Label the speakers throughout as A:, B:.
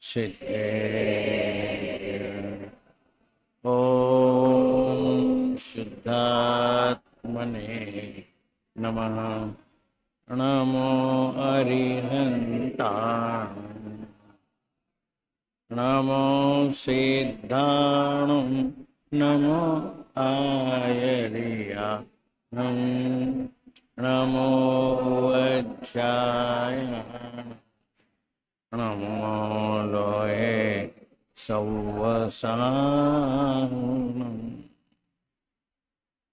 A: सिद्धे। ओम शुद्धात्मने नमः। नमो अरिहन्ताण। नमो सिद्धाणं। नमो आयर्याणं। नमो वज्रायाण। नमो लोहे सव्वसानम्।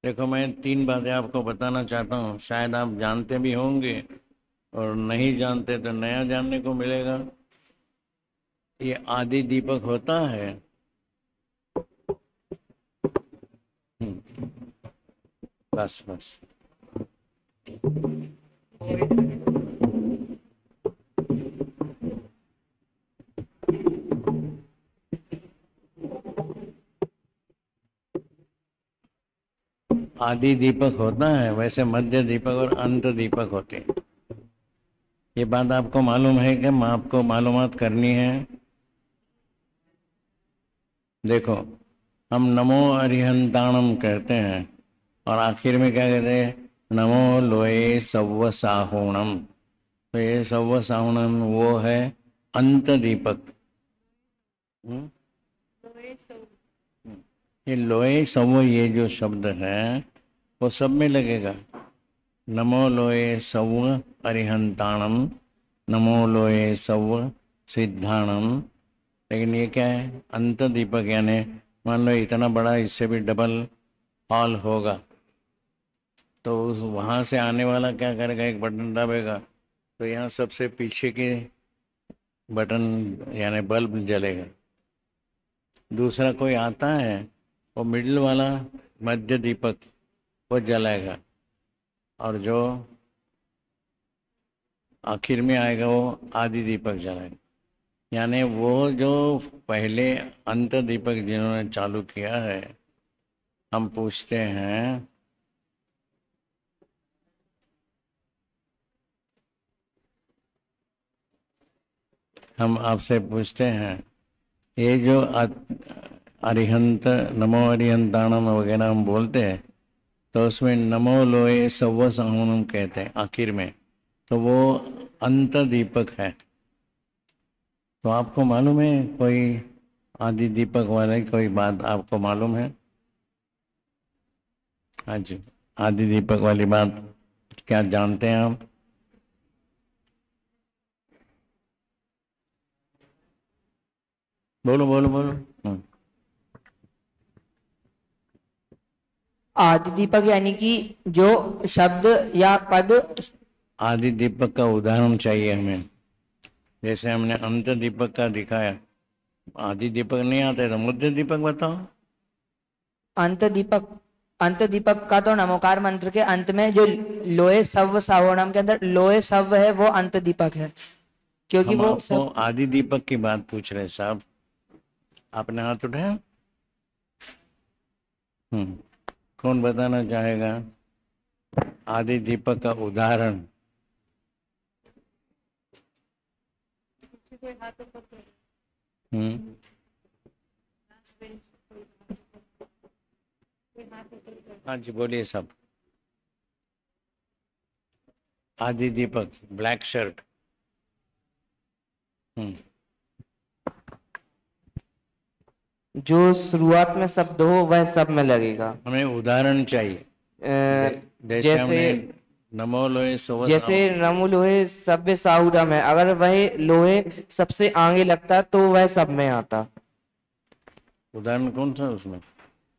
A: देखो, मैं 3 बातें आपको बताना चाहता हूँ, शायद आप जानते भी होंगे और नहीं जानते तो नया जानने को मिलेगा। ये आदि दीपक होता है। बस बस। आदि दीपक होता है, वैसे मध्य दीपक और अंत दीपक होते हैं। ये बात आपको मालूम है कि आपको मालूमात करनी है। देखो, हम नमो अरिहंताणम कहते हैं और आखिर में क्या कहते हैं? नमो लोए सव्व साहुणम। तो ये सव्व साहुणम वो है अंत दीपक। ये लोए सव्व, ये जो शब्द है वो सब में लगेगा। नमो लोए सव्व अरिहंताणम, नमो लोए सव्व सिद्धाणम। लेकिन ये क्या है? अंत दीपक, यानी मान लो इतना बड़ा, इससे भी डबल हॉल होगा, तो उस वहाँ से आने वाला क्या करेगा? एक बटन दबाएगा तो यहाँ सबसे पीछे के बटन यानी बल्ब जलेगा। दूसरा कोई आता है, वो मिडिल वाला मध्य दीपक वो जलाएगा, और जो आखिर में आएगा वो आदि दीपक जलाएगा। यानी वो जो पहले अंत दीपक जिन्होंने चालू किया है, हम पूछते हैं हम आपसे पूछते हैं, ये जो अरिहंत, नमो अरिहंताणम वगैरह हम बोलते हैं, तो उसमें नमो लोए सव्व साहुणम कहते हैं आखिर में, तो वो अंत दीपक है। तो आपको मालूम है कोई आदि दीपक वाले कोई बात आपको मालूम है? हाँ जी, आदि दीपक वाली बात क्या जानते हैं आप? बोलो बोलो बोलो।
B: आदि दीपक यानी कि जो शब्द या पद।
A: आदि दीपक का उदाहरण चाहिए हमें। जैसे हमने अंत दीपक का दिखाया, आदि दीपक नहीं आते तो मध्य दीपक बताओ।
B: अंत दीपक, अंत दीपक का तो नमोकार मंत्र के अंत में जो लोए सव्व सावणम के अंदर लोए सव्व है वो अंत दीपक है, क्योंकि
A: हम
B: वो
A: आपको
B: सब।
A: आदि दीपक की बात पूछ रहे साहब, आपने हाथ उठाया। कौन बताना चाहेगा आदि दीपक का उदाहरण? हम्म हाँ जी, बोलिए सब। आदि दीपक, ब्लैक शर्ट।
B: जो शुरुआत में शब्द हो वह सब में लगेगा।
A: हमें उदाहरण चाहिए। जैसे
B: जैसे
A: हमने नमो लोहे सव्व
B: जैसे
A: साहुणम।
B: नमो लोहे सभ्य साहुरम है, अगर वह लोहे सबसे आगे लगता तो वह सब में आता।
A: उदाहरण कौन सा उसमें?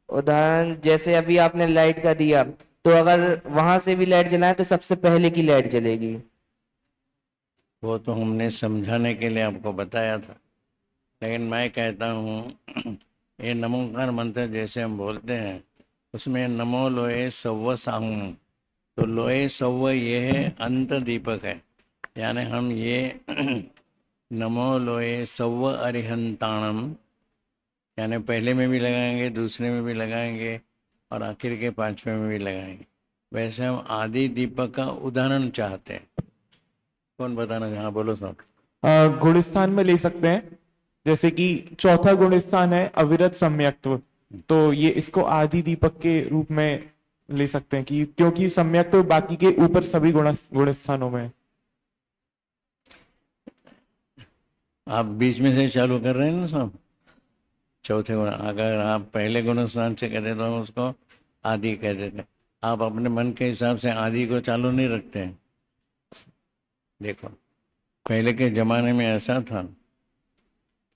B: उदाहरण जैसे अभी आपने लाइट का दिया, तो अगर वहां से भी लाइट जलाए तो सबसे पहले की लाइट जलेगी।
A: वो तो हमने समझाने के लिए आपको बताया था, लेकिन मैं कहता हूँ ये नमोकार मंत्र जैसे हम बोलते हैं, उसमें नमो लोहे सव्व साहुणम। तो लोहे सव्व ये है अंत दीपक है। यानी हम ये नमो लोहे सव्व अरिहंताणम, यानी पहले में भी लगाएंगे, दूसरे में भी लगाएंगे और आखिर के 5वें में भी लगाएंगे। वैसे हम आदि दीपक का उदाहरण चाहते हैं। कौन बताना? हाँ बोलो सब।
C: गुण स्थान में ले सकते हैं। जैसे कि चौथा गुण स्थान है अविरत सम्यक्त्व, तो ये इसको आदि दीपक के रूप में ले सकते हैं कि क्योंकि सम्यक्त्व बाकी के ऊपर सभी गुण स्थानों में है।
A: आप बीच में से चालू कर रहे हैं ना सब चौथे गुण। अगर आप पहले गुण स्थान से कहते तो हम उसको आदि कह देते। आप अपने मन के हिसाब से आदि को चालू नहीं रखते हैं। देखो पहले के ज़माने में ऐसा था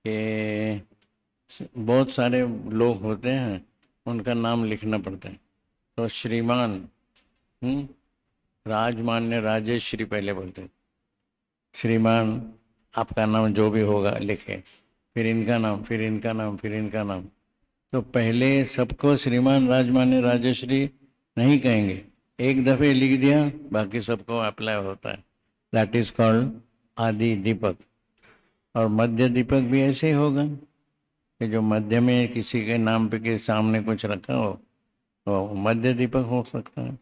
A: कि बहुत सारे लोग होते हैं, उनका नाम लिखना पड़ता है। तो श्रीमान, राजमान्य, राजेश्री पहले बोलते। श्रीमान आपका नाम जो भी होगा लिखे, फिर इनका नाम, फिर इनका नाम, फिर इनका नाम। तो पहले सबको श्रीमान, राजमान्य, राजेश्री नहीं कहेंगे, एक दफ़े लिख दिया, बाकी सबको अप्लाई होता है। दैट इज कॉल्ड आदि दीपक। और मध्य दीपक भी ऐसे ही होगा कि जो मध्य में किसी के नाम पे के सामने कुछ रखा हो तो मध्य दीपक हो सकता है।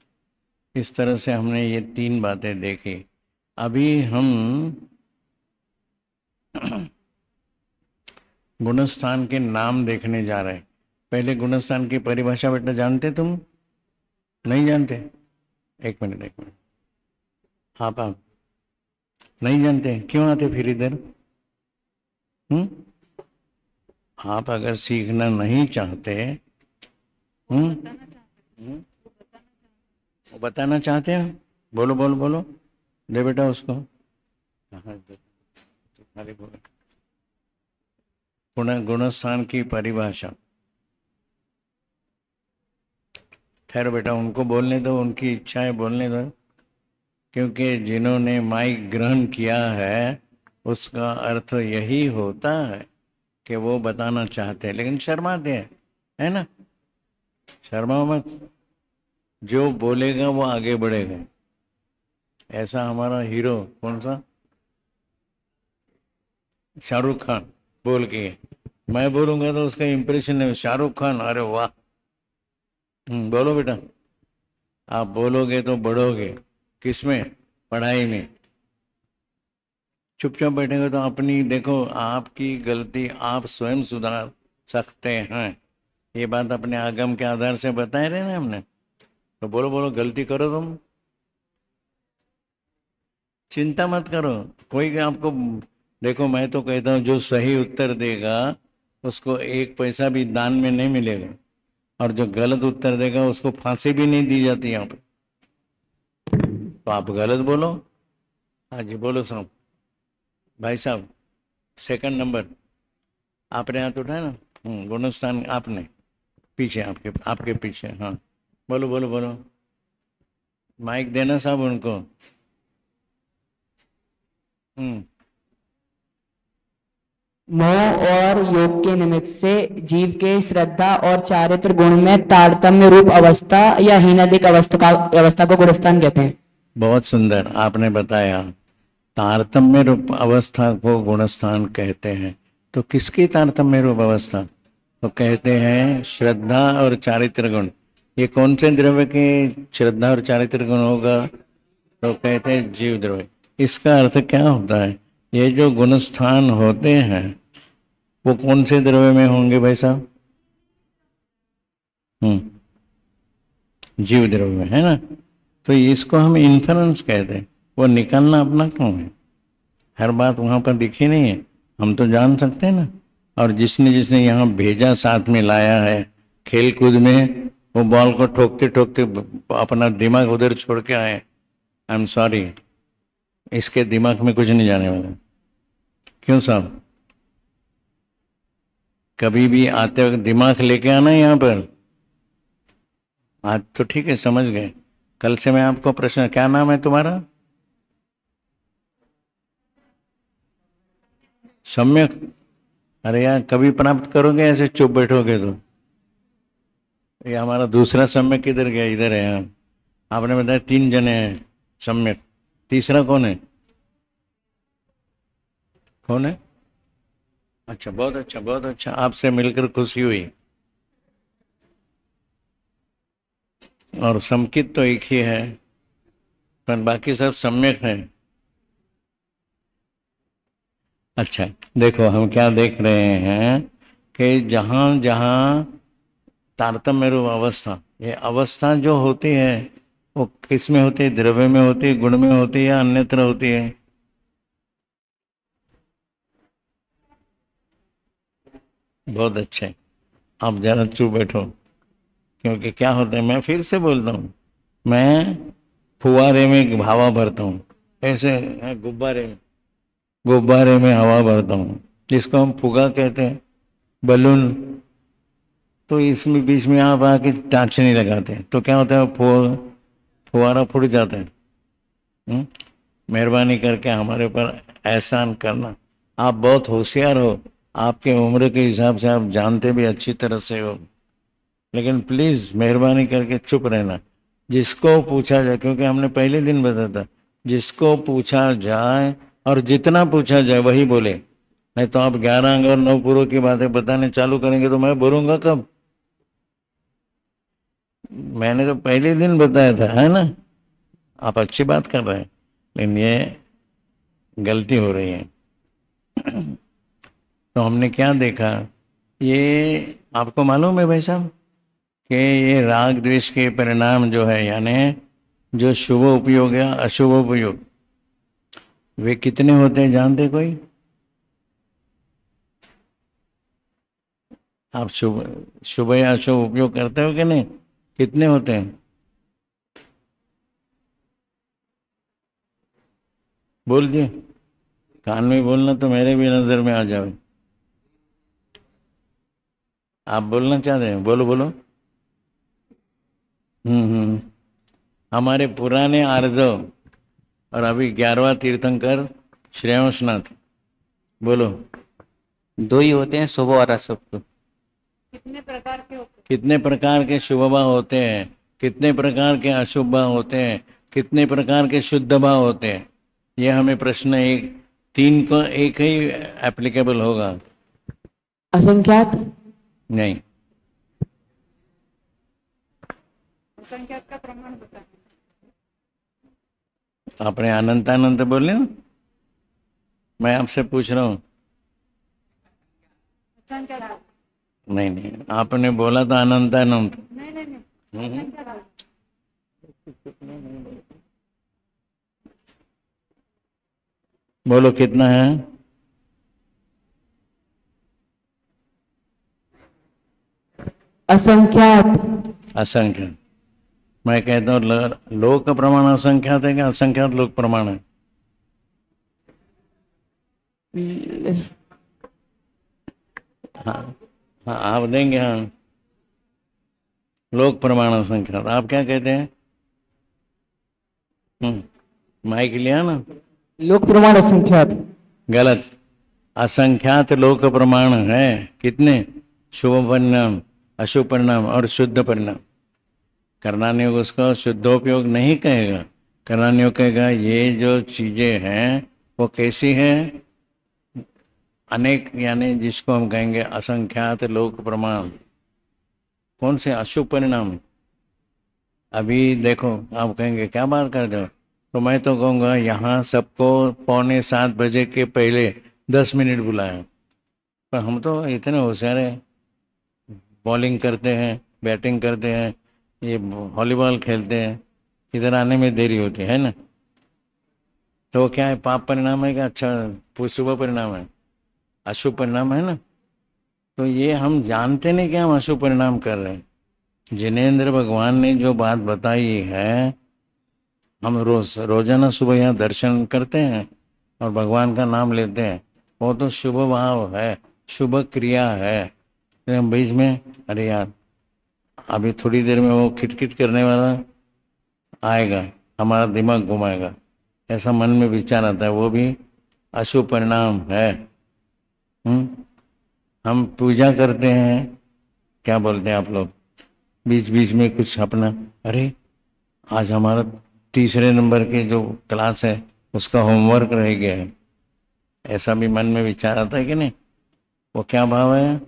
A: इस तरह से हमने ये 3 बातें देखी। अभी हम गुणस्थान के नाम देखने जा रहे हैं। पहले गुणस्थान की परिभाषा बेटा जानते तुम? नहीं जानते? एक मिनट आप नहीं जानते? क्यों आते फिर इधर? आप अगर सीखना नहीं चाहते, वो बताना चाहते हैं, बोलो बोलो बोलो, दे बेटा उसको। खाली बोलो गुणस्थान की परिभाषा। ठहरो बेटा, उनको बोलने दो, उनकी इच्छा है बोलने दो, क्योंकि जिन्होंने माइक ग्रहण किया है उसका अर्थ यही होता है कि वो बताना चाहते हैं, लेकिन शर्माते हैं, है ना? शर्मा मत, जो बोलेगा वो आगे बढ़ेगा। ऐसा हमारा हीरो कौन सा, शाहरुख खान बोल के, मैं बोलूंगा तो उसका इंप्रेशन है शाहरुख खान, अरे वाह। बोलो बेटा, आप बोलोगे तो बढ़ोगे। किसमें? पढ़ाई में। चुपचाप बैठेंगे तो अपनी, देखो आपकी गलती आप स्वयं सुधार सकते हैं। ये बात अपने आगम के आधार से बताए रहे ना हमने। तो बोलो बोलो, गलती करो तुम, चिंता मत करो। कोई आपको, देखो मैं तो कहता हूँ जो सही उत्तर देगा उसको 1 पैसा भी दान में नहीं मिलेगा, और जो गलत उत्तर देगा उसको फांसी भी नहीं दी जाती यहाँ पे। तो आप गलत बोलो। हाँ जी बोलो साहब। भाई साहब, सेकंड नंबर आपने हाथ उठाया ना, गुणस्थान आपने, पीछे आपके पीछे, हाँ बोलो बोलो बोलो, माइक देना साहब उनको।
B: मोह और योग के निमित्त से जीव के श्रद्धा और चारित्र गुण में तारतम्य रूप अवस्था या हीनादिक अवस्था को गुणस्थान कहते हैं। बहुत
A: सुंदर आपने बताया, तारतम्य रूप अवस्था को गुणस्थान कहते हैं। तो किसकी तारतम्य रूप अवस्था? तो कहते हैं श्रद्धा और चारित्र गुण। ये कौन से द्रव्य के श्रद्धा और चारित्र गुण होगा? तो कहते हैं जीव द्रव्य। इसका अर्थ क्या होता है? ये जो गुणस्थान होते हैं वो कौन से द्रव्य में होंगे भाई साहब? जीव द्रव्य में, है ना? तो इसको हम इन्फरेंस कहते हैं। वो निकालना अपना क्यों है? हर बात वहाँ पर दिखी नहीं है, हम तो जान सकते हैं ना। और जिसने जिसने यहाँ भेजा, साथ में लाया है खेल कूद में, वो बॉल को ठोकते ठोकते अपना दिमाग उधर छोड़ के आए। आई एम सॉरी, इसके दिमाग में कुछ नहीं जाने वाला। क्यों साहब? कभी भी आते वक्त दिमाग लेके आना यहाँ पर। आज तो ठीक है, समझ गए। कल से मैं आपको प्रश्न, क्या नाम है तुम्हारा? सम्यक। अरे यार, कभी प्राप्त करोगे ऐसे चुप बैठोगे तो? ये हमारा दूसरा सम्यक किधर गया? इधर है। यहाँ आपने बताया 3 जने हैं सम्यक, तीसरा कौन है? कौन है? अच्छा, बहुत अच्छा बहुत अच्छा, आपसे मिलकर खुशी हुई। और समकित तो एक ही है, पर बाकी सब सम्यक है। अच्छा, देखो हम क्या देख रहे हैं कि जहाँ जहाँ तारतम्य रूप अवस्था, ये अवस्था जो होती है वो किस में होती है? द्रव्य में होती है, गुण में होती है, या अन्यत्र होती है? बहुत अच्छे, आप जरा चुप बैठो, क्योंकि क्या होता है, मैं फिर से बोलता हूँ, मैं फुवारे में हवा भरता हूँ, ऐसे गुब्बारे में हवा भरता हूँ, जिसको हम फुगा कहते हैं, बलून। तो इसमें बीच में आप आके टाँचने लगाते हैं तो क्या होता है, फुवारा फूट जाता है। मेहरबानी करके हमारे ऊपर एहसान करना। आप बहुत होशियार हो, आपके उम्र के हिसाब से आप जानते भी अच्छी तरह से हो, लेकिन प्लीज मेहरबानी करके चुप रहना। जिसको पूछा जाए, क्योंकि हमने पहले दिन बताया था, जिसको पूछा जाए और जितना पूछा जाए वही बोले, नहीं तो आप 11 अंग और 9 पूर्व की बातें बताने चालू करेंगे तो मैं बोलूंगा कब? मैंने तो पहले दिन बताया था, है ना? आप अच्छी बात कर रहे हैं, लेकिन ये गलती हो रही है। तो हमने क्या देखा, ये आपको मालूम है भाई साहब कि ये राग द्वेष के परिणाम जो है, यानी जो शुभ उपयोग या अशुभ उपयोग, वे कितने होते हैं जानते कोई? आप शुभ शुभ या अशुभ उपयोग करते हो कि नहीं? कितने होते हैं? बोल दिए, कान में बोलना तो मेरे भी नजर में आ जाए। आप बोलना चाहते हैं, बोलो बोलो। हम्म। हमारे पुराने आर्जव और अभी 11वां तीर्थंकर श्रेयांशनाथ, बोलो।
D: 2 ही होते हैं, शुभ और अशुभ।
A: कितने प्रकार के शुभ भाव होते हैं, कितने प्रकार के अशुभ भाव होते हैं, कितने प्रकार के शुद्ध भाव होते हैं? ये हमें प्रश्न एक 3 को एक ही एप्लीकेबल होगा।
B: असंख्यात।
A: नहीं,
E: असंख्यात का प्रमाण बता।
A: आपने अनंत बोले ना, मैं आपसे पूछ रहा हूँ।
E: असंख्यात
A: नहीं, आपने बोला था अनंत।
E: नहीं असंख्यात।
A: बोलो कितना है?
B: असंख्यात।
A: असंख्यात। मैं कहता हूँ लोक का प्रमाण असंख्यात है क्या असंख्यात लोक प्रमाण है? हाँ हाँ, आप देंगे। हाँ, लोक प्रमाण असंख्यात। आप क्या कहते हैं? माइक लिया ना?
B: लोक प्रमाण असंख्यात।
A: गलत। असंख्यात लोक प्रमाण है। कितने? शुभ परिणाम, अशुभ परिणाम और शुद्ध परिणाम। करणानियोग उसका शुद्धोपयोग नहीं कहेगा, करणानियोग कहेगा ये जो चीजें हैं वो कैसी हैं? अनेक, यानी जिसको हम कहेंगे असंख्यात लोक प्रमाण। कौन से? अशुभ परिणाम। अभी देखो, आप कहेंगे क्या बात कर रहे हो, तो मैं तो कहूँगा यहाँ सबको 6:45 के पहले 10 मिनट बुलाया, पर हम तो इतने होशियार हैं, बॉलिंग करते हैं, बैटिंग करते हैं, ये वॉलीबॉल खेलते हैं, इधर आने में देरी होती है ना? तो क्या है, पाप परिणाम है क्या अच्छा शुभ परिणाम है? अशुभ परिणाम है ना? तो ये हम जानते नहीं कि हम अशुभ परिणाम कर रहे हैं। जिनेंद्र भगवान ने जो बात बताई है, हम रोजाना सुबह यहाँ दर्शन करते हैं और भगवान का नाम लेते हैं, वो तो शुभ भाव है, शुभ क्रिया है। हम बीच में, अरे यार अभी थोड़ी देर में वो खिटखिट करने वाला आएगा, हमारा दिमाग घुमाएगा, ऐसा मन में विचार आता है, वो भी अशुभ परिणाम है। हम पूजा करते हैं, क्या बोलते हैं आप लोग, बीच बीच में कुछ अपना, अरे आज हमारा 3 नंबर के जो क्लास है उसका होमवर्क रह गया है, ऐसा भी मन में विचार आता है कि नहीं? वो क्या भाव है?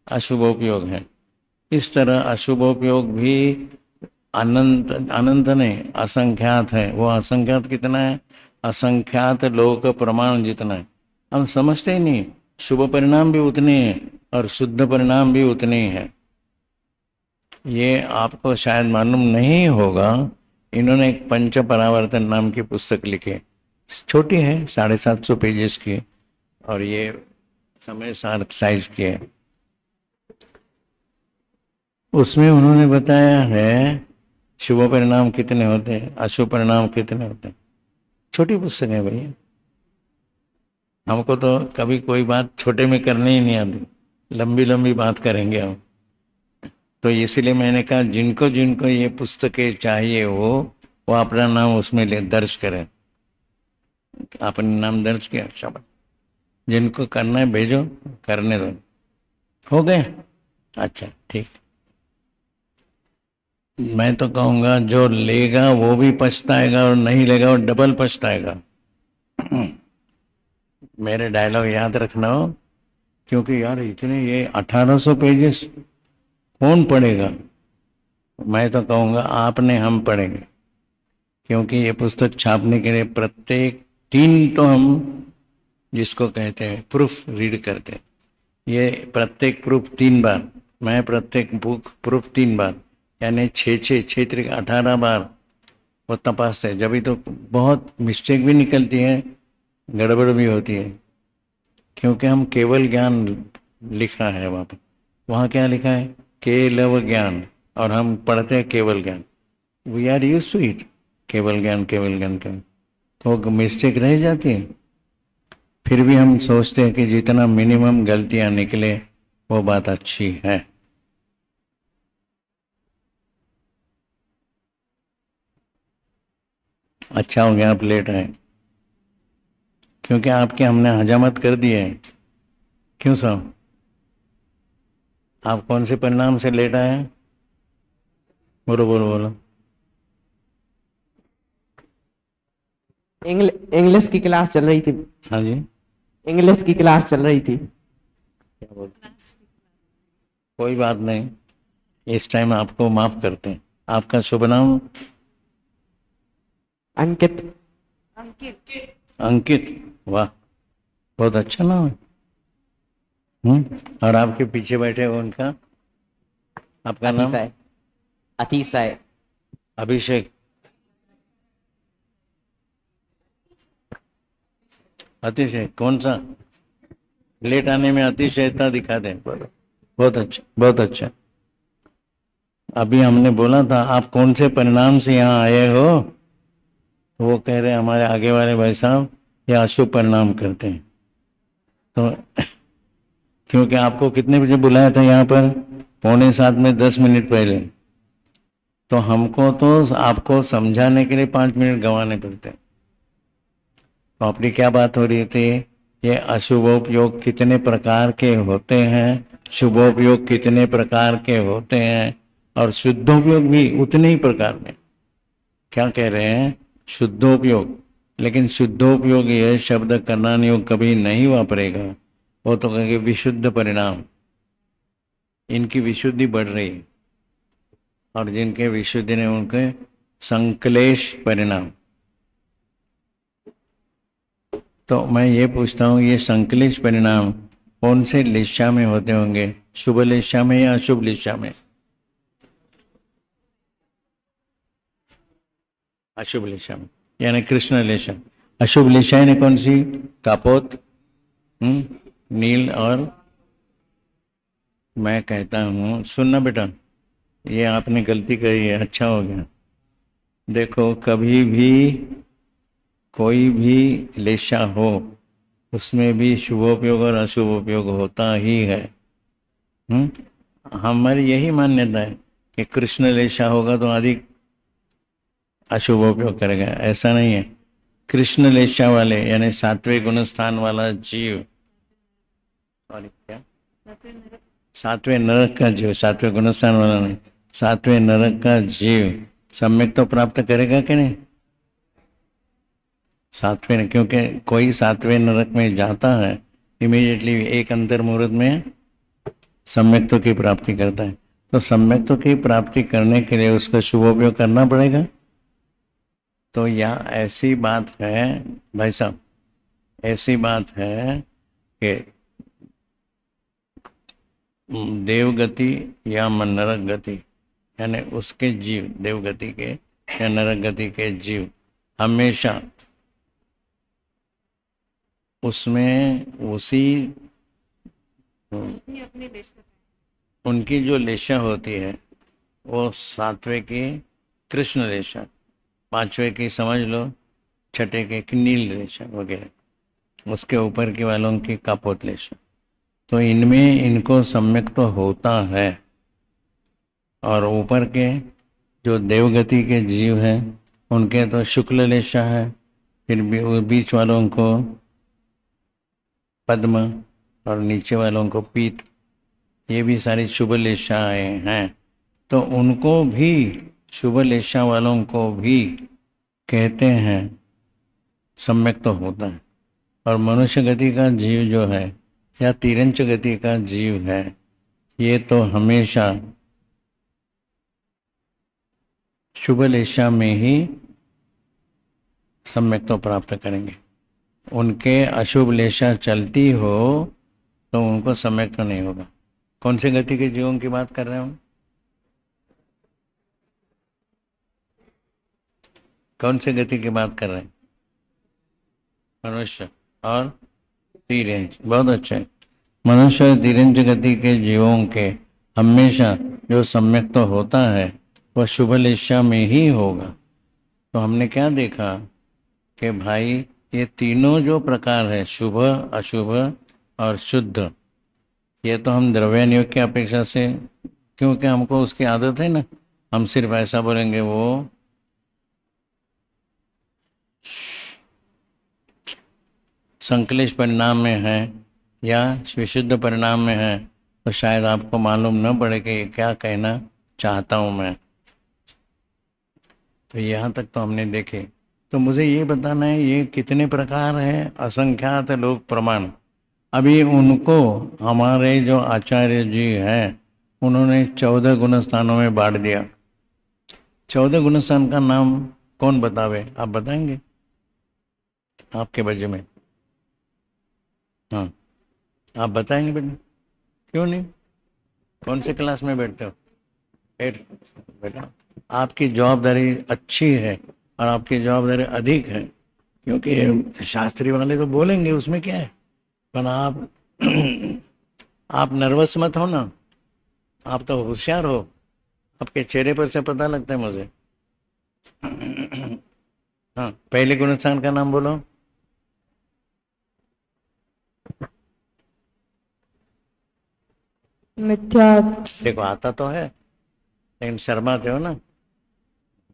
A: अशुभोपयोग है। इस तरह अशुभोपयोग भी अनंत, अनंत नहीं असंख्यात है। वो असंख्यात कितना है? असंख्यात लोक प्रमाण जितना है। हम समझते ही नहीं। शुभ परिणाम भी उतने हैं और शुद्ध परिणाम भी उतने ही हैं। ये आपको शायद मालूम नहीं होगा। इन्होंने एक पंच परावर्तन नाम की पुस्तक लिखी, छोटी है, 750 पेजेस की, और ये समय साइज की है। उसमें उन्होंने बताया है शुभ परिणाम कितने होते हैं, अशुभ परिणाम कितने होते हैं। छोटी पुस्तक है भैया। हमको तो कभी कोई बात छोटे में करने ही नहीं आती, लंबी लंबी बात करेंगे हम। तो इसलिए मैंने कहा जिनको जिनको ये पुस्तकें चाहिए वो अपना नाम उसमें दर्ज करें। अपने नाम दर्ज किया, शाबाश। जिनको करना है भेजो, करने दो। हो गए? अच्छा, ठीक। मैं तो कहूँगा जो लेगा वो भी पछताएगा और नहीं लेगा वो डबल पछताएगा। मेरे डायलॉग याद रखना हो, क्योंकि यार इतने ये 1800 पेजेस कौन पढ़ेगा। मैं तो कहूँगा आपने, हम पढ़ेंगे, क्योंकि ये पुस्तक छापने के लिए प्रत्येक 3 तो हम जिसको कहते हैं प्रूफ रीड करते हैं। ये प्रत्येक प्रूफ 3 बार, मैं प्रत्येक बुक प्रूफ 3 बार, यानी 6 18 बार वो तपासते हैं। जब तो बहुत मिस्टेक भी निकलती है, गड़बड़ भी होती है, क्योंकि हम केवल ज्ञान लिखा है वहाँ क्या लिखा है? केवल ज्ञान, और हम पढ़ते हैं केवल ज्ञान। We are used to it, केवल ज्ञान केवल ज्ञान केवल, तो मिस्टेक रह जाती है। फिर भी हम सोचते हैं कि जितना मिनिमम गलतियां निकले वो बात अच्छी है। अच्छा हो गया आप लेट आए, क्योंकि आपके हमने हजामत कर दी है। क्यों साहब, आप कौन से परिणाम से लेट आए हैं? बोलो बोलो बोलो।
F: इंग्लिश की क्लास चल रही थी।
A: हाँ जी,
F: इंग्लिश की क्लास चल रही थी।
A: क्या बोलते? कोई बात नहीं, इस टाइम आपको माफ करते हैं। आपका शुभ नाम?
F: अंकित।
E: अंकित।
A: अंकित, वाह, बहुत अच्छा नाम है। और आपके पीछे बैठे हो उनका, आपका नाम?
F: अतिशय। अतिशय।
A: अभिषेक। अतिशय कौन सा? लेट आने में अतिशयता दिखाते हैं। बहुत अच्छा, बहुत अच्छा। अभी हमने बोला था आप कौन से परिणाम से यहाँ आए हो, तो वो कह रहे हमारे आगे वाले भाई साहब ये अशुभ परिणाम करते हैं। तो क्योंकि आपको कितने बजे बुलाया था यहाँ पर? 6:45 में, 10 मिनट पहले। तो हमको तो आपको समझाने के लिए 5 मिनट गंवाने पड़ते हैं। तो अपनी क्या बात हो रही थी? ये अशुभोपयोग कितने प्रकार के होते हैं, शुभोपयोग कितने प्रकार के होते हैं, और शुद्धोपयोग भी उतने ही प्रकार में। क्या कह रहे हैं? शुद्धोपयोग। लेकिन शुद्धोपयोग ये शब्द करना योग कभी नहीं वापरेगा, वो तो कहेंगे विशुद्ध परिणाम। इनकी विशुद्धि बढ़ रही है, और जिनके विशुद्धि ने उनके संक्लेश परिणाम। तो मैं ये पूछता हूँ, ये संक्लेश परिणाम कौन से लिशा में होते होंगे? शुभ लिशा में या अशुभ लिशा में? अशुभ लिशा में, यानी कृष्ण लिशा। अशुभ लिशा यानी कौन सी? कापोत, नील। और मैं कहता हूँ, सुनना बेटा, ये आपने गलती करी है, अच्छा हो गया। देखो, कभी भी कोई भी लेशा हो उसमें भी शुभोपयोग और अशुभोपयोग होता ही है। हमारी यही मान्यता है कि कृष्ण लेशा होगा तो अधिक अशुभोपयोग करेगा। ऐसा नहीं है। कृष्ण लेशा वाले यानी 7वें गुणस्थान वाला जीव, सॉरी क्या, 7वें नरक का जीव, 7वें गुणस्थान वाला नहीं, 7वें नरक का जीव सम्यक तो प्राप्त करेगा कि नहीं? 7वें, क्योंकि कोई 7वें नरक में जाता है इमीडिएटली एक अंतर मुहूर्त में सम्यक्त्व की प्राप्ति करता है। तो सम्यक्त्व की प्राप्ति करने के लिए उसका शुभोपयोग करना पड़ेगा। तो यह ऐसी बात है भाई साहब, ऐसी बात है कि देवगति या नरक गति, यानी उसके जीव, देवगति के या नरक गति के जीव हमेशा उसमें उसी उनकी जो लेशा होती है वो सातवें की कृष्ण रेशा, पांचवें की समझ लो, छठे की नील रेशा वगैरह, उसके ऊपर के वालों की कापोत रेशा। तो इनमें इनको सम्यक तो होता है, और ऊपर के जो देवगति के जीव हैं उनके तो शुक्ल रेशा है, फिर भी बीच वालों को पद्म और नीचे वालों को पीत, ये भी सारी शुभ लेशाएं हैं। तो उनको भी, शुभ लेशा वालों को भी कहते हैं सम्यक तो होता है। और मनुष्य गति का जीव जो है या तिरंच गति का जीव है, ये तो हमेशा शुभ लेशा में ही सम्यक तो प्राप्त करेंगे। उनके अशुभ लेशा चलती हो तो उनको सम्यक तो नहीं होगा। कौन से गति के जीवों की बात कर रहे हो? कौन से गति की बात कर रहे हैं? मनुष्य और तिरंज। बहुत अच्छा है। मनुष्य और तिरंज गति के जीवों के हमेशा जो सम्यक तो होता है वह शुभ लेशा में ही होगा। तो हमने क्या देखा कि भाई ये तीनों जो प्रकार है, शुभ, अशुभ और शुद्ध, ये तो हम द्रव्यानुयोग की अपेक्षा से, क्योंकि हमको उसकी आदत है ना, हम सिर्फ ऐसा बोलेंगे वो संकलेश परिणाम में है या विशुद्ध परिणाम में है, तो शायद आपको मालूम न पड़े कि ये क्या कहना चाहता हूँ मैं। तो यहाँ तक तो हमने देखे। तो मुझे ये बताना है ये कितने प्रकार हैं, असंख्यात लोक प्रमाण। अभी उनको हमारे जो आचार्य जी हैं उन्होंने 14 गुण स्थानों में बांट दिया। 14 गुण स्थान का नाम कौन बतावे? आप बताएंगे आपके बजे में? हाँ, आप बताएंगे बेटा? क्यों नहीं? कौन से क्लास में बैठते हो? 8। बेटा आपकी जवाबदारी अच्छी है और आपकी जवाबदारी अधिक है, क्योंकि शास्त्री वाले तो बोलेंगे, उसमें क्या है। पर आप नर्वस मत हो ना, आप तो होशियार हो, आपके चेहरे पर से पता लगता है मुझे। हाँ, पहले गुणस्थान का नाम बोलो।
B: मिथ्या।
A: देखो आता तो है लेकिन शर्माते हो ना,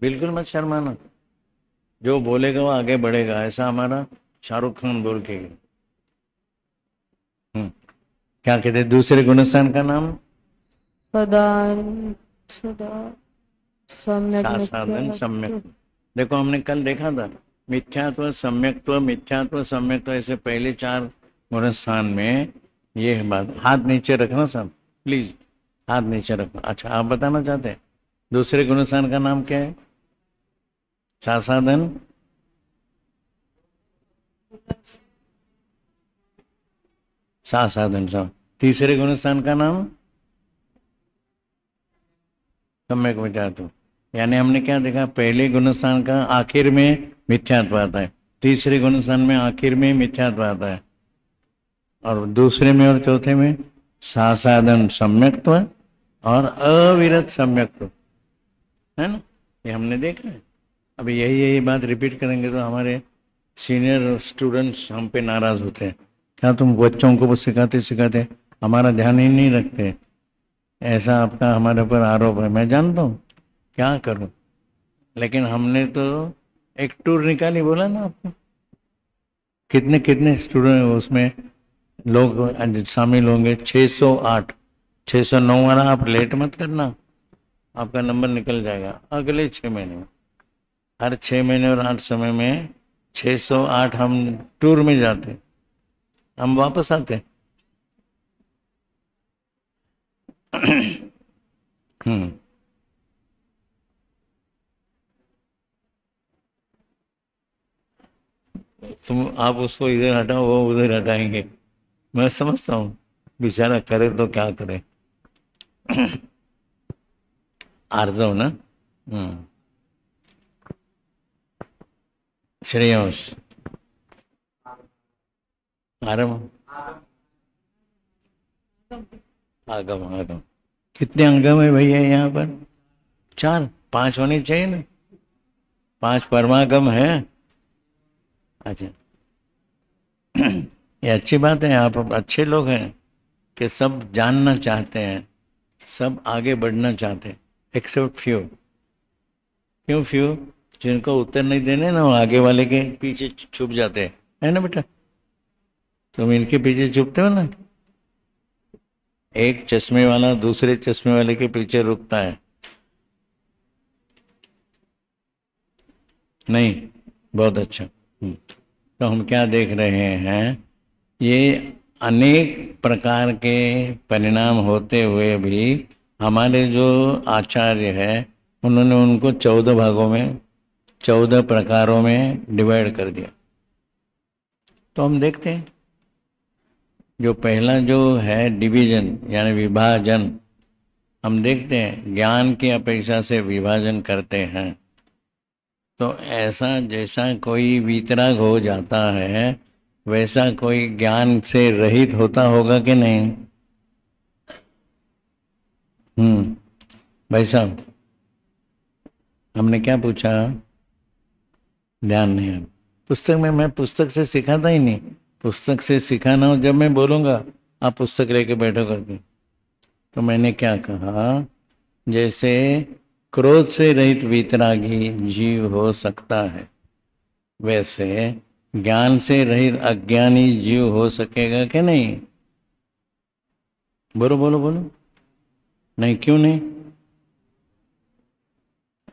A: बिल्कुल मत शर्माना। जो बोलेगा वो आगे बढ़ेगा, ऐसा हमारा शाहरुख खान बोल के गया। क्या कहते दूसरे गुणस्थान का नाम?
B: सदा सदा सम्यक
A: साधन सम्यक। देखो हमने कल देखा था मिथ्यात्व, सम्यक्त्व, मिथ्यात्व, सम्यक्त्व, ऐसे पहले 4 गुणस्थान में ये बात। हाथ नीचे रखना सब प्लीज, हाथ नीचे रखना। अच्छा, आप बताना चाहते हैं दूसरे गुणस्थान का नाम क्या है? साधन, साधन सब। तीसरे गुणस्थान का नाम सम्यक मिथ्यात्व। यानी हमने क्या देखा, पहले गुणस्थान का आखिर में मिथ्यात्व आता है, तीसरे गुणस्थान में आखिर में मिथ्यात्व आता है, और दूसरे में और चौथे में साधन सम्यक्त्व और अविरत सम्यक्त्व, है ना? ये हमने देखा है। अभी यही बात रिपीट करेंगे तो हमारे सीनियर स्टूडेंट्स हम पे नाराज होते हैं, क्या तुम बच्चों को सिखाते हमारा ध्यान ही नहीं रखते, ऐसा आपका हमारे ऊपर आरोप है। मैं जानता हूँ, क्या करूँ, लेकिन हमने तो एक टूर निकाली, बोला ना आपको। कितने कितने स्टूडेंट उसमें लोग शामिल होंगे? 608। 609 वाला आप लेट मत करना, आपका नंबर निकल जाएगा अगले 6 महीने में। हर 6 महीने और 8 समय में 608 हम टूर में जाते, हम वापस आते। तुम आप उसको इधर हटाओ, वो उधर हटाएंगे। मैं समझता हूँ बेचारा करे तो क्या करे। आर्जव ना। श्रेयांश आरम आगम आगम कितने अंगम है भैया यहाँ पर? 4 5 होने चाहिए ना। 5 परमागम है। अच्छा ये अच्छी बात है। आप अच्छे लोग हैं कि सब जानना चाहते हैं, सब आगे बढ़ना चाहते हैं, एक्सेप्ट फ्यू। क्यों फ्यू? जिनको उत्तर नहीं देने ना वो आगे वाले के पीछे छुप जाते हैं, है ना बेटा? तुम इनके पीछे छुपते हो ना। एक चश्मे वाला दूसरे चश्मे वाले के पीछे रुकता है नहीं। बहुत अच्छा। तो हम क्या देख रहे हैं, ये अनेक प्रकार के परिणाम होते हुए भी हमारे जो आचार्य है उन्होंने उनको 14 भागों में 14 प्रकारों में डिवाइड कर दिया। तो हम देखते हैं जो पहला जो है डिवीजन यानी विभाजन, हम देखते हैं ज्ञान की अपेक्षा से विभाजन करते हैं। तो ऐसा जैसा कोई वीतराग हो जाता है वैसा कोई ज्ञान से रहित होता होगा कि नहीं? भाई साहब हमने क्या पूछा? ध्यान नहीं है पुस्तक में। मैं पुस्तक से सिखाता ही नहीं। पुस्तक से सिखाना हो जब मैं बोलूँगा आप पुस्तक लेके बैठो करके। तो मैंने क्या कहा, जैसे क्रोध से रहित वीतरागी जीव हो सकता है वैसे ज्ञान से रहित अज्ञानी जीव हो सकेगा कि नहीं? बोलो बोलो बोलो। नहीं क्यों नहीं?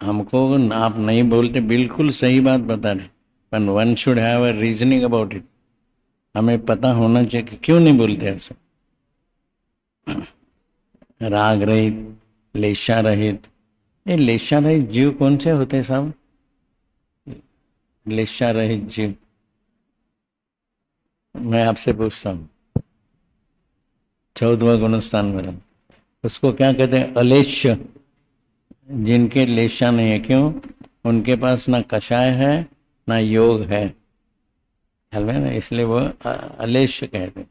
A: हमको आप नहीं बोलते, बिल्कुल सही बात बता रहे, पर one should have a reasoning about it. हमें पता होना चाहिए कि क्यों नहीं बोलते ऐसे। राग रहित, लेशा रहित। ये लेशा रहित जीव कौन से होते हैं साहब? लेशा रहित जीव मैं आपसे पूछता हूँ। 14वां गुणस्थान मेरा, उसको क्या कहते हैं? अलेश्य। जिनके लेशा नहीं है, क्यों? उनके पास ना कषाय है ना योग है, ना, इसलिए वो अलेश्य कहते हैं।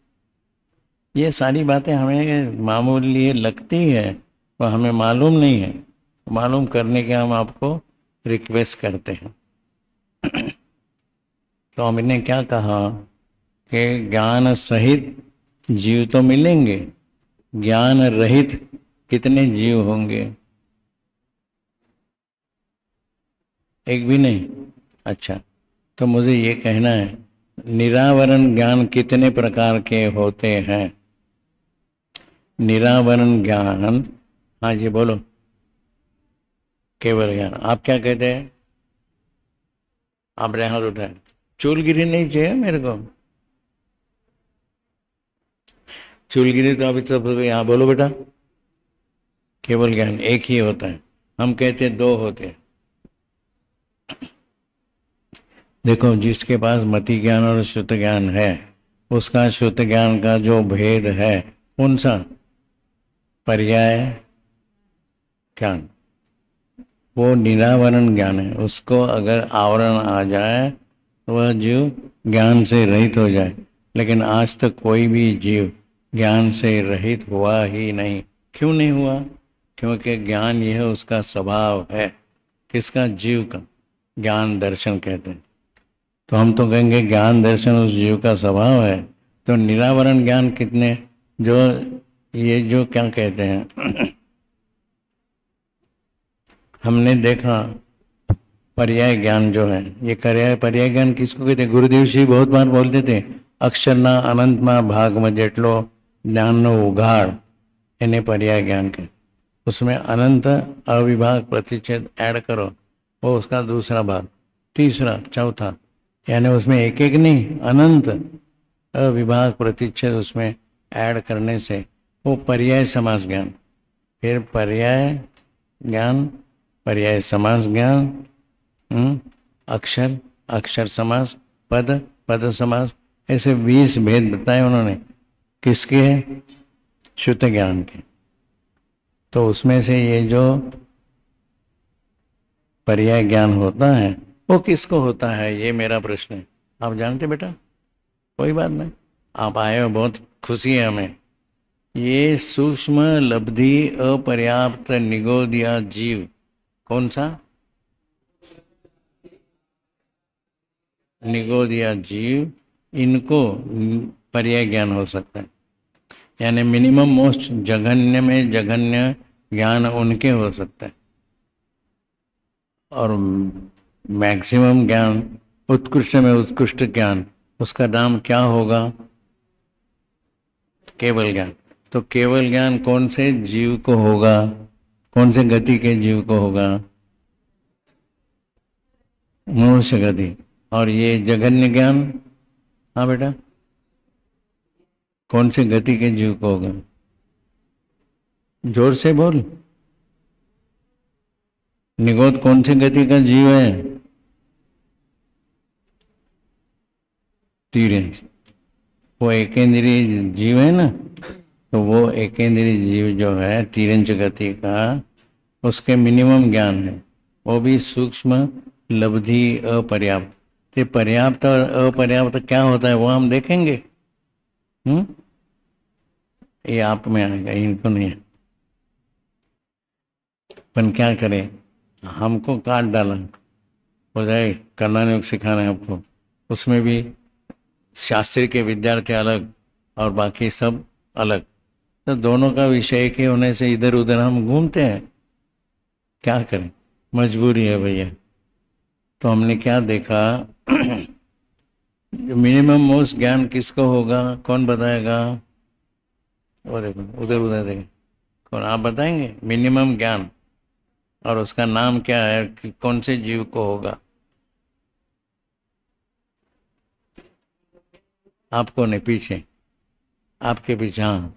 A: ये सारी बातें हमें मामूली लगती है वो हमें मालूम नहीं है। मालूम करने के हम आपको रिक्वेस्ट करते हैं। तो हमने क्या कहा कि ज्ञान सहित जीव तो मिलेंगे, ज्ञान रहित कितने जीव होंगे? एक भी नहीं। अच्छा तो मुझे ये कहना है निरावरण ज्ञान कितने प्रकार के होते हैं? निरावरण ज्ञान, हाँ जी बोलो। केवल ज्ञान। आप क्या कहते हैं? आप हाथ उठाए। चूलगिरी नहीं चाहिए मेरे को। चूलगिरी तो अभी तो यहाँ बोलो बेटा। केवल ज्ञान एक ही होता है। हम कहते हैं 2 होते हैं। देखो जिसके पास मति ज्ञान और शुद्ध ज्ञान है उसका शुद्ध ज्ञान का जो भेद है कौन सा? पर्याय ज्ञान। वो निरावरण ज्ञान है। उसको अगर आवरण आ जाए तो वह जीव ज्ञान से रहित हो जाए। लेकिन आज तक कोई भी जीव ज्ञान से रहित हुआ ही नहीं। क्यों नहीं हुआ? क्योंकि ज्ञान यह उसका स्वभाव है। किसका? जीव का। ज्ञान दर्शन कहते हैं। तो हम तो कहेंगे ज्ञान दर्शन उस जीव का स्वभाव है। तो निरावरण ज्ञान कितने? जो ये जो क्या कहते हैं हमने देखा पर्याय ज्ञान जो है, ये पर्याय ज्ञान किसको कहते हैं? गुरुदेव जी बहुत बार बोलते थे अक्षरना अनंतमा भागમાં જેટલો જ્ઞાનનો ઉઘાડ એને पर्याय ज्ञान के। उसमें अनंत अविभाग प्रतिच्छेद ऐड करो वो उसका दूसरा भाग, तीसरा, चौथा, यानी उसमें एक एक नहीं अनंत अविभाग प्रतिच्छेद उसमें ऐड करने से वो पर्याय समास ज्ञान। फिर पर्याय ज्ञान, पर्याय समास ज्ञान, अक्षर, अक्षर समास, पद, पद समास, ऐसे 20 भेद बताए उन्होंने। किसके है? शुद्ध ज्ञान के। तो उसमें से ये जो पर्याय ज्ञान होता है वो किसको होता है, ये मेरा प्रश्न है। आप जानते बेटा? कोई बात नहीं, आप आए हो, बहुत खुशी है हमें। ये सूक्ष्म लब्धि अपर्याप्त निगोदिया जीव, कौन सा? निगोदिया जीव, इनको पर्याय ज्ञान हो सकता है। यानी मिनिमम मोस्ट जघन्य में जघन्य ज्ञान उनके हो सकता है, और मैक्सिमम ज्ञान, उत्कृष्ट में उत्कृष्ट ज्ञान, उसका नाम क्या होगा? केवल ज्ञान। तो केवल ज्ञान कौन से जीव को होगा, कौन से गति के जीव को होगा? मनुष्य गति। और ये जघन्य ज्ञान, हाँ बेटा, कौन से गति के जीव को होगा? जोर से बोल। निगोद कौन सी गति का जीव है? तीर्यंश। वो एकेंद्रीय जीव है ना, तो वो एकेंद्रीय जीव जो है तीर्यंश गति का, उसके मिनिमम ज्ञान है, वो भी सूक्ष्म लब्धि अपर्याप्त। तो पर्याप्त और अपर्याप्त क्या होता है वो हम देखेंगे। ये आप में आएगा, इनको नहीं है। पर क्या करें, हमको काट डाला हो जाए, कल्याण योग सिखाना है आपको, उसमें भी शास्त्री के विद्यार्थी अलग और बाकी सब अलग। तो दोनों का विषय के होने से इधर उधर हम घूमते हैं, क्या करें, मजबूरी है भैया। तो हमने क्या देखा, मिनिमम मोस्ट ज्ञान किसको होगा, कौन बताएगा? और देखो उधर उधर देखें, कौन, आप बताएंगे? मिनिमम ज्ञान, और उसका नाम क्या है कि कौन से जीव को होगा? आपको नहीं, पीछे, आपके पीछे, हाँ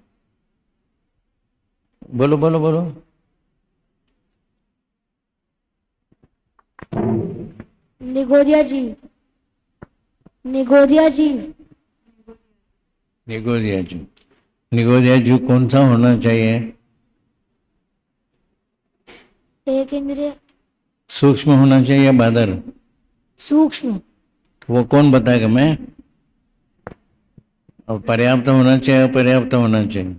A: बोलो बोलो बोलो।
G: निगोदिया जीव। निगोदिया जीव।
A: निगोदिया जीव। निगोदिया जीव कौन सा होना चाहिए?
G: एक इंद्रिय।
A: सूक्ष्म होना चाहिए या बादर?
G: सूक्ष्म।
A: वो कौन बताएगा? मैं? और पर्याप्त होना चाहिए, अपर्याप्त होना चाहिए?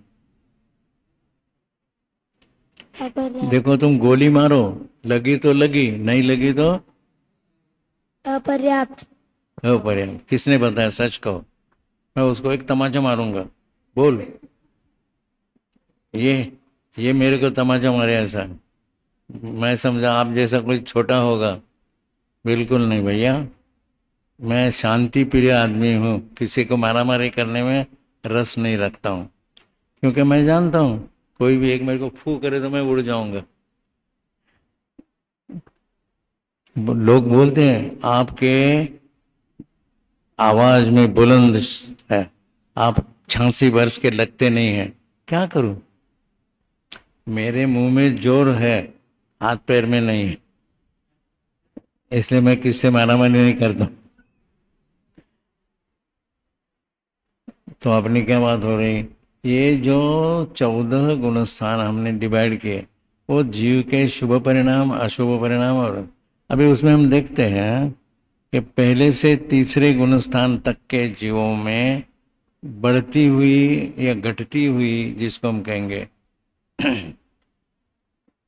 G: अपर्याप्त।
A: देखो तुम गोली मारो, लगी तो लगी, नहीं लगी तो
G: अपर्याप्त।
A: अपर्याप्त। किसने बताया? सच कहो, मैं उसको एक तमाचा मारूंगा। बोल, ये मेरे को तमाचा मारे ऐसा, मैं समझा आप जैसा कोई छोटा होगा। बिल्कुल नहीं भैया, मैं शांति प्रिय आदमी हूँ, किसी को मारामारी करने में रस नहीं रखता हूँ, क्योंकि मैं जानता हूँ कोई भी एक मेरे को फू करे तो मैं उड़ जाऊंगा। लोग बोलते हैं आपके आवाज में बुलंद है, आप 86 वर्ष के लगते नहीं हैं। क्या करूं, मेरे मुंह में जोर है, हाथ पैर में नहीं है, इसलिए मैं किससे मारामारी नहीं करता। तो अपनी क्या बात हो रही, ये जो 14 गुणस्थान हमने डिवाइड किए, वो जीव के शुभ परिणाम, अशुभ परिणाम, और अभी उसमें हम देखते हैं कि पहले से तीसरे गुणस्थान तक के जीवों में बढ़ती हुई या घटती हुई, जिसको हम कहेंगे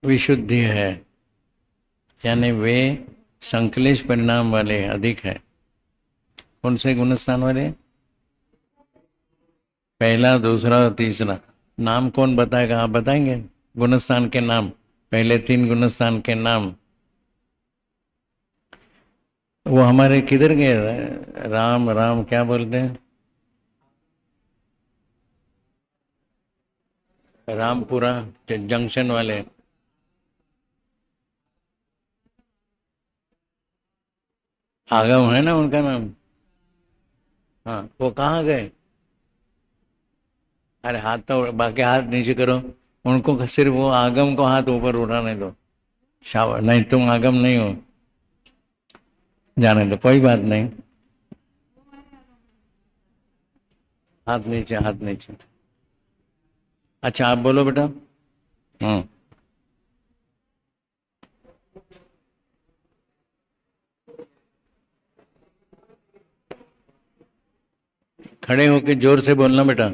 A: विशुद्धि है, यानी वे संश्लेष परिणाम वाले अधिक है। कौन से गुणस्थान वाले? पहला, दूसरा और तीसरा। नाम कौन बताएगा? आप बताएंगे गुणस्थान के नाम, पहले 3 गुणस्थान के नाम। वो हमारे किधर गए? राम राम क्या बोलते हैं? रामपुरा जंक्शन वाले। आगम है ना उनका नाम? हाँ, वो कहाँ गए? अरे हाथ तो, बाकी हाथ नीचे करो, उनको सिर्फ वो आगम को हाथ ऊपर उठाने दो। शाबाश, नहीं तुम आगम नहीं हो, जाने दो, कोई बात नहीं। हाथ नीचे, हाथ नीचे। अच्छा आप बोलो बेटा। खड़े होके जोर से बोलना बेटा।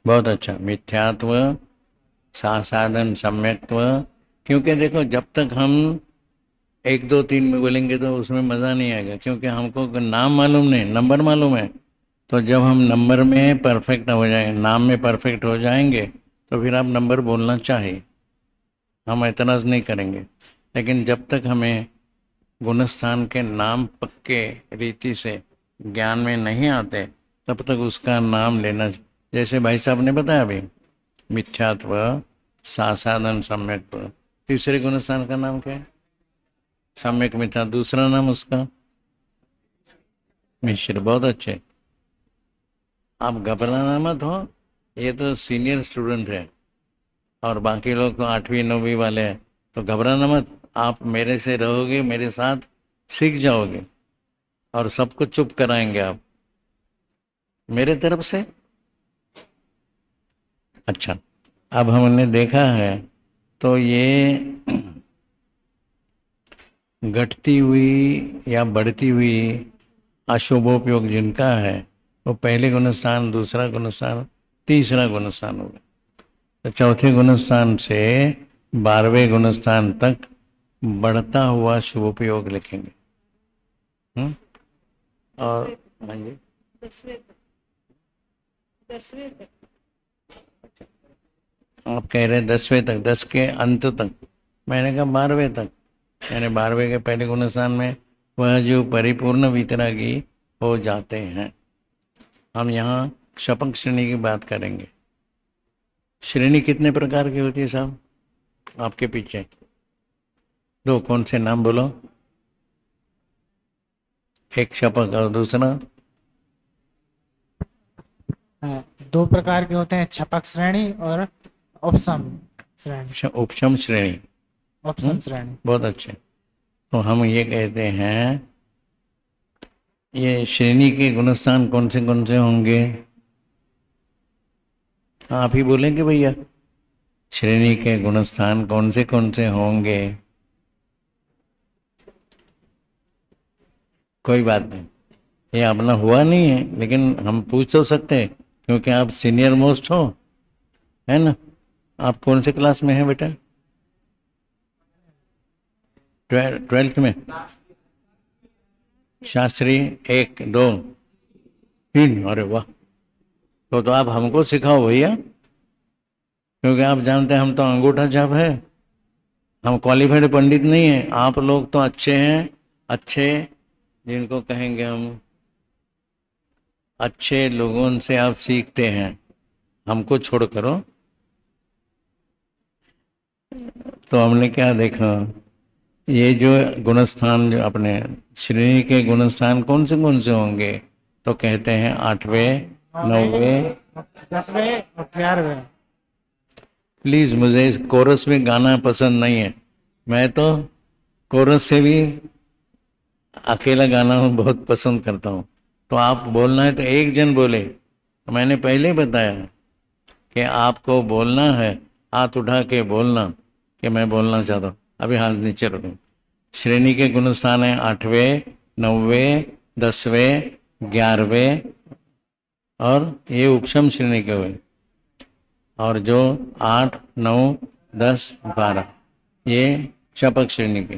A: बहुत अच्छा। मिथ्यात्व, सासाधन, सम्यक्त्व। क्योंकि देखो जब तक हम 1 2 3 में बोलेंगे तो उसमें मज़ा नहीं आएगा, क्योंकि हमको नाम मालूम नहीं, नंबर मालूम है। तो जब हम नंबर में परफेक्ट हो जाएंगे, नाम में परफेक्ट हो जाएंगे, तो फिर आप नंबर बोलना चाहिए, हम एतराज़ नहीं करेंगे। लेकिन जब तक हमें गुणस्थान के नाम पक्के रीति से ज्ञान में नहीं आते, तब तक उसका नाम लेना। जैसे भाई साहब ने बताया अभी, मिथ्यात्व, सासाधन, सम्यक्त्व। तीसरे गुणस्थान का नाम क्या है? सम्यक मिथ्या। दूसरा नाम उसका मिश्र। बहुत अच्छे। आप घबराना मत हो, ये तो सीनियर स्टूडेंट है और बाकी लोग तो 8वीं 9वीं वाले हैं, तो घबराना मत। आप मेरे से रहोगे, मेरे साथ सीख जाओगे और सबको चुप कराएंगे आप मेरे तरफ से। अच्छा, अब हमने देखा है तो ये घटती हुई या बढ़ती हुई अशुभोपयोग जिनका है वो पहले गुणस्थान, दूसरा गुणस्थान, तीसरा गुणस्थान होगा। तो चौथे गुणस्थान से 12वें गुणस्थान तक बढ़ता हुआ शुभोपयोग लिखेंगे। और हाँ जी,
E: 10वें तक
A: आप कह रहे हैं 10वें तक, 10 के अंत तक। मैंने कहा 12वें तक, यानी 12वें के पहले गुणस्थान में वह जो परिपूर्ण वितरागी हो जाते हैं। हम यहाँ शपक श्रेणी की बात करेंगे। श्रेणी कितने प्रकार की होती है साहब? आपके पीछे 2, कौन से नाम बोलो? एक शपक और दूसरा?
H: 2 प्रकार के होते हैं, छपक श्रेणी और उपसम श्रेणी।
A: उपशम श्रेणी।
H: उपसम श्रेणी।
A: बहुत अच्छे। तो हम ये कहते हैं, ये श्रेणी के गुणस्थान कौन से होंगे? आप ही बोलेंगे भैया, श्रेणी के गुणस्थान कौन से होंगे? कोई बात नहीं, ये अपना हुआ नहीं है, लेकिन हम पूछ तो सकते हैं क्योंकि आप सीनियर मोस्ट हो, है ना? आप कौन से क्लास में हैं बेटा? 12th में? शास्त्री 1 2 3। अरे वाह, तो आप हमको सिखाओ भैया, क्योंकि आप जानते हैं हम तो अंगूठा छाप है, हम क्वालिफाइड पंडित नहीं हैं। आप लोग तो अच्छे हैं, अच्छे जिनको कहेंगे हम अच्छे लोगों से आप सीखते हैं, हमको छोड़ करो। तो हमने क्या देखा, ये जो गुणस्थान, जो अपने श्रेणी के गुणस्थान कौन से होंगे? तो कहते हैं 8वें, 9वें,
H: 10वें और 11वें।
A: प्लीज, मुझे इस कोरस में गाना पसंद नहीं है। मैं तो कोरस से भी अकेला गाना बहुत पसंद करता हूँ। तो आप बोलना है तो एक जन बोले। तो मैंने पहले बताया कि आपको बोलना है, हाथ उठा के बोलना कि मैं बोलना चाहता हूँ। अभी हाथ नीचे रखो। श्रेणी के गुणस्थान है 8वें, 9वें, 10वें, 11वें, और ये उपशम श्रेणी के हुए। और जो 8, 9, 10, 12 ये शपक श्रेणी के।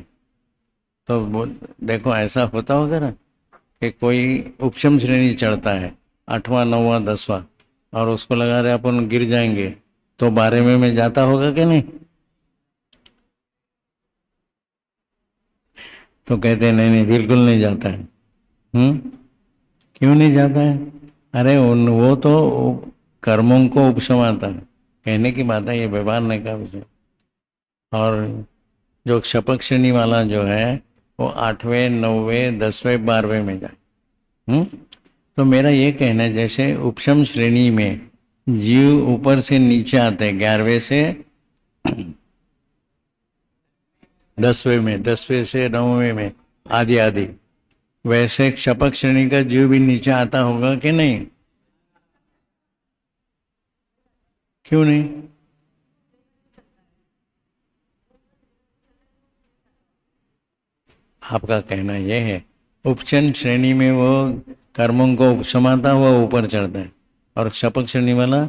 A: तो देखो ऐसा होता होगा ना कि कोई उपशम श्रेणी चढ़ता है, 8वां, 9वां, 10वां, और उसको लगा रहे अपन गिर जाएंगे, तो 12वें में जाता होगा कि नहीं? तो कहते हैं नहीं बिल्कुल नहीं जाता है। क्यों नहीं जाता है? अरे वो तो कर्मों को उपशमाता है, कहने की बात है, ये व्यवहार का विषय। और जो शपक श्रेणी वाला जो है वो 8वें, 9वें, 10वें, 12वें में जाए। तो मेरा ये कहना है, जैसे उपशम श्रेणी में जीव ऊपर से नीचे आते हैं, 11वें से 10वें में, 10वें से 9वें में, आदि आदि, वैसे क्षपक श्रेणी का जीव भी नीचे आता होगा कि नहीं? क्यों नहीं? आपका कहना यह है उपचन श्रेणी में वो कर्मों को उपशमाता हुआ ऊपर चढ़ता है और क्षपक श्रेणी वाला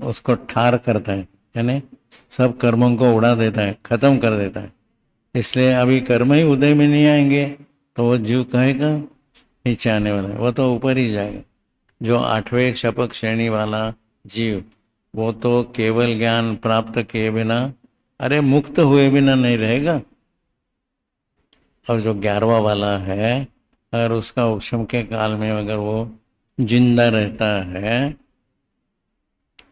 A: उसको ठार करता है, यानी सब कर्मों को उड़ा देता है, खत्म कर देता है। इसलिए अभी कर्म ही उदय में नहीं आएंगे तो वो जीव कहेगा नीचे आने वाला है, वो तो ऊपर ही जाएगा। जो 8वें क्षपक श्रेणी वाला जीव वो तो केवल ज्ञान प्राप्त किए बिना, अरे मुक्त हुए बिना नहीं रहेगा। और जो 11वां वाला है, अगर उसका उपशम के काल में अगर वो जिंदा रहता है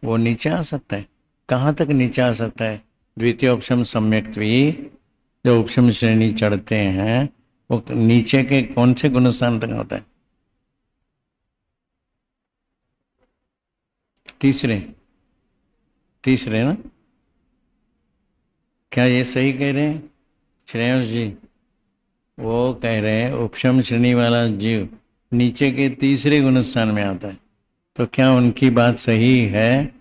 A: वो नीचे आ सकता है। कहाँ तक नीचे आ सकता है? द्वितीय उपशम सम्यक्त्वी जो उपशम श्रेणी चढ़ते हैं वो नीचे के कौन से गुणस्थान तक होता है? तीसरे ना? क्या ये सही कह रहे हैं श्रेयस जी? वो कह रहे हैं उपशम श्रेणी वाला जीव नीचे के तीसरे गुणस्थान में आता है, तो क्या उनकी बात सही है?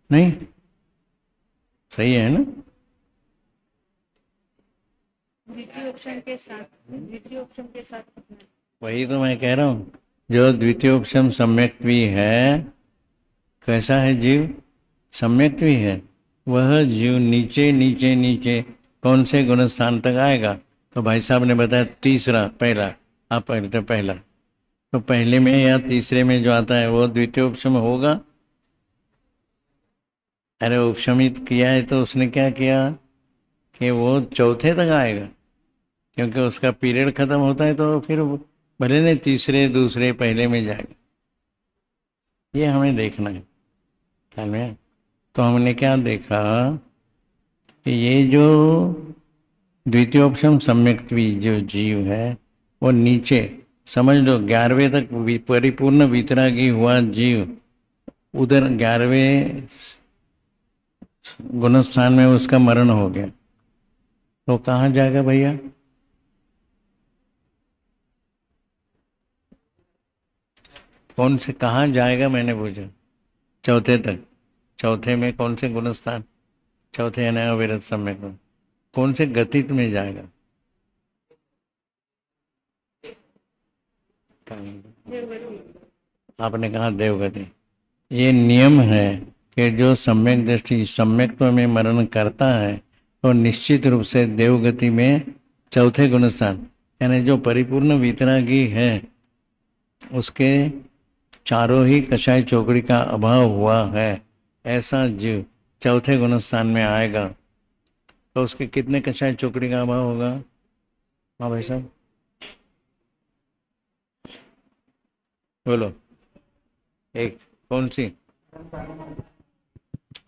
A: नहीं सही है ना?
E: द्वितीय ऑप्शन के साथ
A: वही तो मैं कह रहा हूँ। जो द्वितीय उपशम सम्यक्त्वी है, कैसा है जीव? सम्यक्त्वी है। वह जीव नीचे नीचे नीचे कौन से गुणस्थान तक आएगा? तो भाई साहब ने बताया तीसरा, पहला। आप पहला, तो पहले में या तीसरे में जो आता है वो द्वितीय उपशम होगा। अरे उपशमित किया है तो उसने क्या किया कि वो चौथे तक आएगा, क्योंकि उसका पीरियड खत्म होता है तो फिर भले नहीं तीसरे दूसरे पहले में जाएगा। ये हमें देखना है ख्याल में। तो हमने क्या देखा कि ये जो द्वितीयोपशम सम्यक्त्वी जो जीव है वो नीचे समझ लो 11वें तक परिपूर्ण वितरागी हुआ जीव, उधर 11वें गुणस्थान में उसका मरण हो गया तो कहाँ जाएगा भैया? कौन से कहाँ जाएगा मैंने पूछा? चौथे तक। चौथे में कौन से गुणस्थान? चौथे यानी अविरत सम्यक में कौन से गतित में जाएगा? आपने कहा देवगति। ये नियम है कि जो सम्यक दृष्टि सम्यक्त्व में मरण करता है तो निश्चित रूप से देवगति में चौथे गुणस्थान यानी जो परिपूर्ण वितरागी है उसके चारों ही कषाय चौकड़ी का अभाव हुआ है, ऐसा जीव चौथे गुणस्थान में आएगा। तो उसके कितने कषाय चौकड़ी का अभाव होगा? हाँ भाई साहब बोलो। एक कौन सी?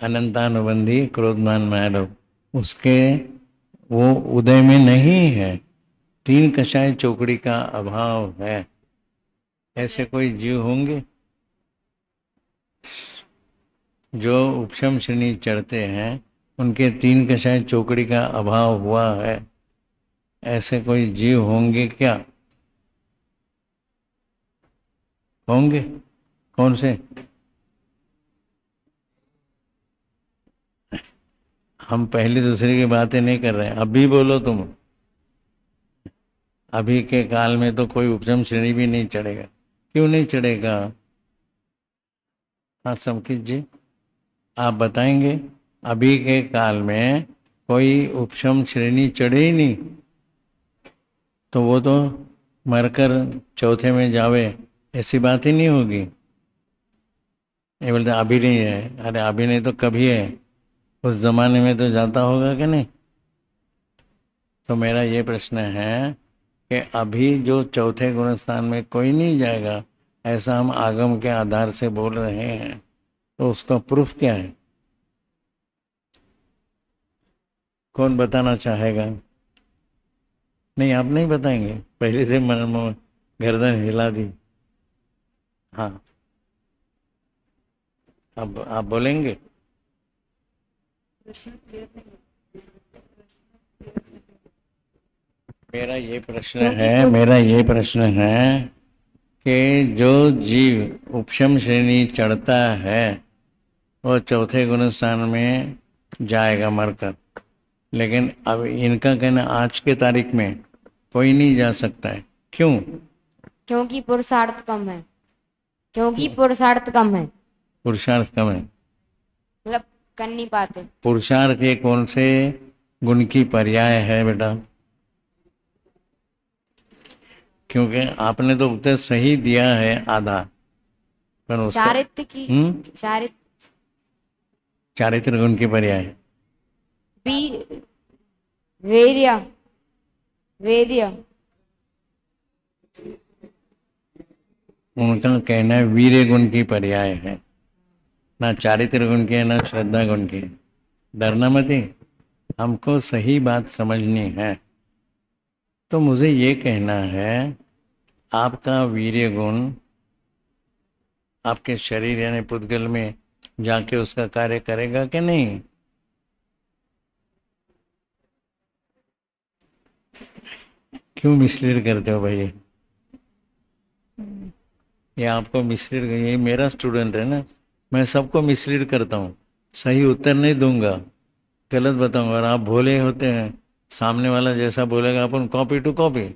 A: अनंतानुबंधी क्रोधमान मानव, उसके वो उदय में नहीं है, 3 कषाय चौकड़ी का अभाव है। ऐसे कोई जीव होंगे जो उपशम श्रेणी चढ़ते हैं उनके 3 कषाय चौकड़ी का अभाव हुआ है? ऐसे कोई जीव होंगे क्या? होंगे? कौन से? हम पहली दूसरे की बातें नहीं कर रहे हैं, अभी बोलो तुम। अभी के काल में तो कोई उपशम श्रेणी भी नहीं चढ़ेगा। क्यों नहीं चढ़ेगा? हाँ समकित जी आप बताएंगे। अभी के काल में कोई उपशम श्रेणी चढ़े ही नहीं तो वो तो मरकर चौथे में जावे, ऐसी बात ही नहीं होगी। ये बोलते अभी नहीं है, अरे अभी नहीं तो कभी है, उस जमाने में तो जाता होगा कि नहीं। तो मेरा ये प्रश्न है कि अभी जो चौथे गुणस्थान में कोई नहीं जाएगा ऐसा हम आगम के आधार से बोल रहे हैं, तो उसका प्रूफ क्या है? कौन बताना चाहेगा? नहीं आप नहीं बताएंगे, पहले से गर्दन हिला दी। हाँ अब आप बोलेंगे। मेरा ये प्रश्न है कि जो जीव उपशम श्रेणी चढ़ता है वो चौथे गुण स्थान में जाएगा मरकर, लेकिन अब इनका कहना आज के तारीख में कोई नहीं जा सकता है। क्यों?
I: क्योंकि पुरुषार्थ कम है। क्योंकि पुरुषार्थ कम है,
A: पुरुषार्थ कम है,
I: मतलब कर नहीं पाते।
A: पुरुषार्थ ये कौन से गुण की पर्याय है बेटा? क्योंकि आपने तो उत्तर सही दिया है आधा, पर उसका
I: चारित्र की
A: चारित्र गुण की पर्याय
I: वीर्य वेद्य,
A: उनका कहना है वीर्य गुण की पर्याय है, ना चारित्र गुण की है ना श्रद्धा गुण की। डरना मत ही, हमको सही बात समझनी है। तो मुझे ये कहना है आपका वीर्य गुण आपके शरीर यानी पुद्गल में जाके उसका कार्य करेगा कि नहीं? क्यों मिसलीड करते हो भाई? ये आपको मिसलीड, ये मेरा स्टूडेंट है ना, मैं सबको मिसलीड करता हूँ, सही उत्तर नहीं दूंगा, गलत बताऊंगा। और आप भोले होते हैं, सामने वाला जैसा बोलेगा अपन कॉपी टू कॉपी,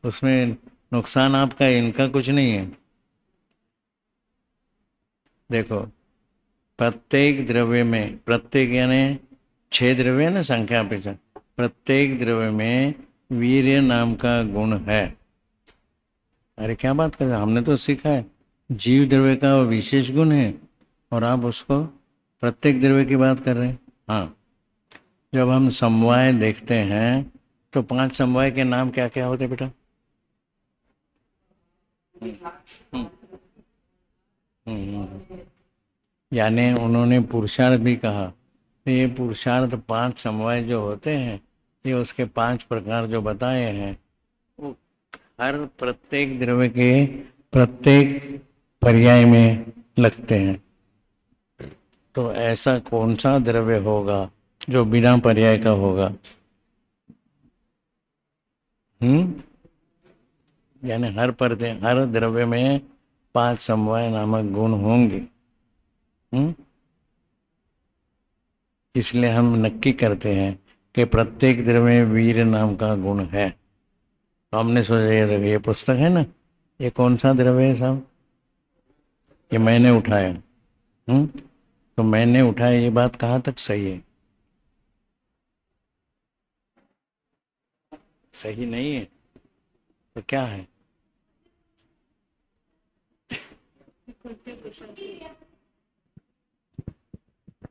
A: उसमें नुकसान आपका है, इनका कुछ नहीं है। देखो प्रत्येक द्रव्य में, प्रत्येक यानी 6 द्रव्य है ना संख्या पीछे, प्रत्येक द्रव्य में वीर्य नाम का गुण है। अरे क्या बात कर रहे हैं, हमने तो सीखा है जीव द्रव्य का विशेष गुण है और आप उसको प्रत्येक द्रव्य की बात कर रहे हैं। हाँ, जब हम समवाय देखते हैं तो 5 समवाय के नाम क्या क्या होते बेटा? यानी उन्होंने पुरुषार्थ भी कहा, तो ये पुरुषार्थ 5 समवाय जो होते हैं ये उसके 5 प्रकार जो बताए हैं वो हर प्रत्येक द्रव्य के प्रत्येक पर्याय में लगते हैं। तो ऐसा कौन सा द्रव्य होगा जो बिना पर्याय का होगा? यानी हर द्रव्य में 5 समवाय नामक गुण होंगे। इसलिए हम नक्की करते हैं कि प्रत्येक द्रव्य में वीर नाम का गुण है। तो हमने सोचा ये पुस्तक है ना, ये कौन सा द्रव्य है साहब? ये मैंने उठाया। तो मैंने उठाया, ये बात कहाँ तक सही है? सही नहीं है तो क्या है?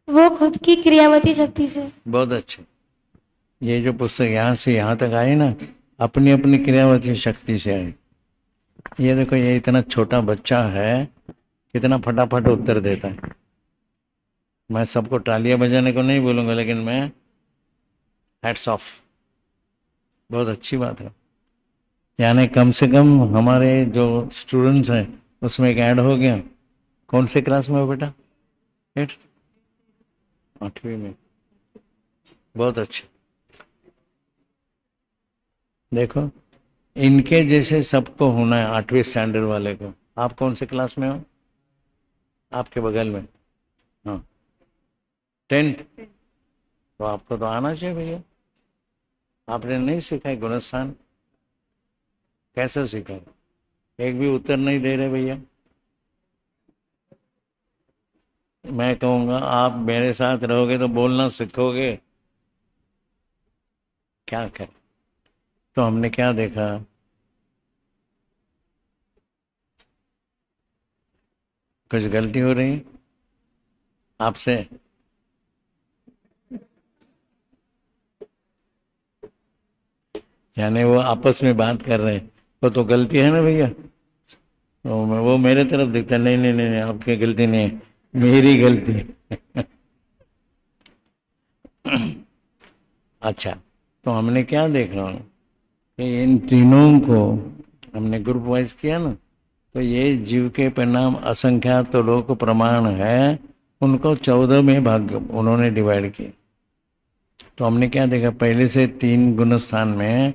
G: वो खुद की क्रियावती शक्ति से।
A: बहुत अच्छे। ये जो पुस्तक यहाँ से यहाँ तक आई ना, अपनी अपनी क्रियावती शक्ति से आई। ये देखो, ये इतना छोटा बच्चा है, कितना फटाफट उत्तर देता है। मैं सबको तालियां बजाने को नहीं बोलूँगा, लेकिन मैं हैट्स ऑफ, बहुत अच्छी बात है। यानी कम से कम हमारे जो स्टूडेंट्स हैं उसमें एक ऐड हो गया। कौन से क्लास में हो बेटा? 8वीं में। बहुत अच्छा। देखो, इनके जैसे सबको होना है, 8वीं स्टैंडर्ड वाले को। आप कौन से क्लास में हो? आपके बगल में? हाँ, 10th। तो आपको तो आना चाहिए भैया। आपने नहीं सीखा है गुणस्थान? कैसे सीखा है? एक भी उत्तर नहीं दे रहे भैया। मैं कहूँगा आप मेरे साथ रहोगे तो बोलना सीखोगे। क्या करें? तो हमने क्या देखा? कुछ गलती हो रही आपसे? यानी वो आपस में बात कर रहे हैं, तो गलती है ना भैया। तो वो मेरे तरफ दिखता है, नहीं नहीं नहीं, नहीं आपकी गलती नहीं है, मेरी गलती है। अच्छा, तो हमने क्या देखा कि इन तीनों को हमने ग्रुप वाइज किया ना, तो ये जीव के परिणाम असंख्यात तो लोक प्रमाण है, उनको 14 में भाग उन्होंने डिवाइड किए। तो हमने क्या देखा, पहले से 3 गुण स्थान में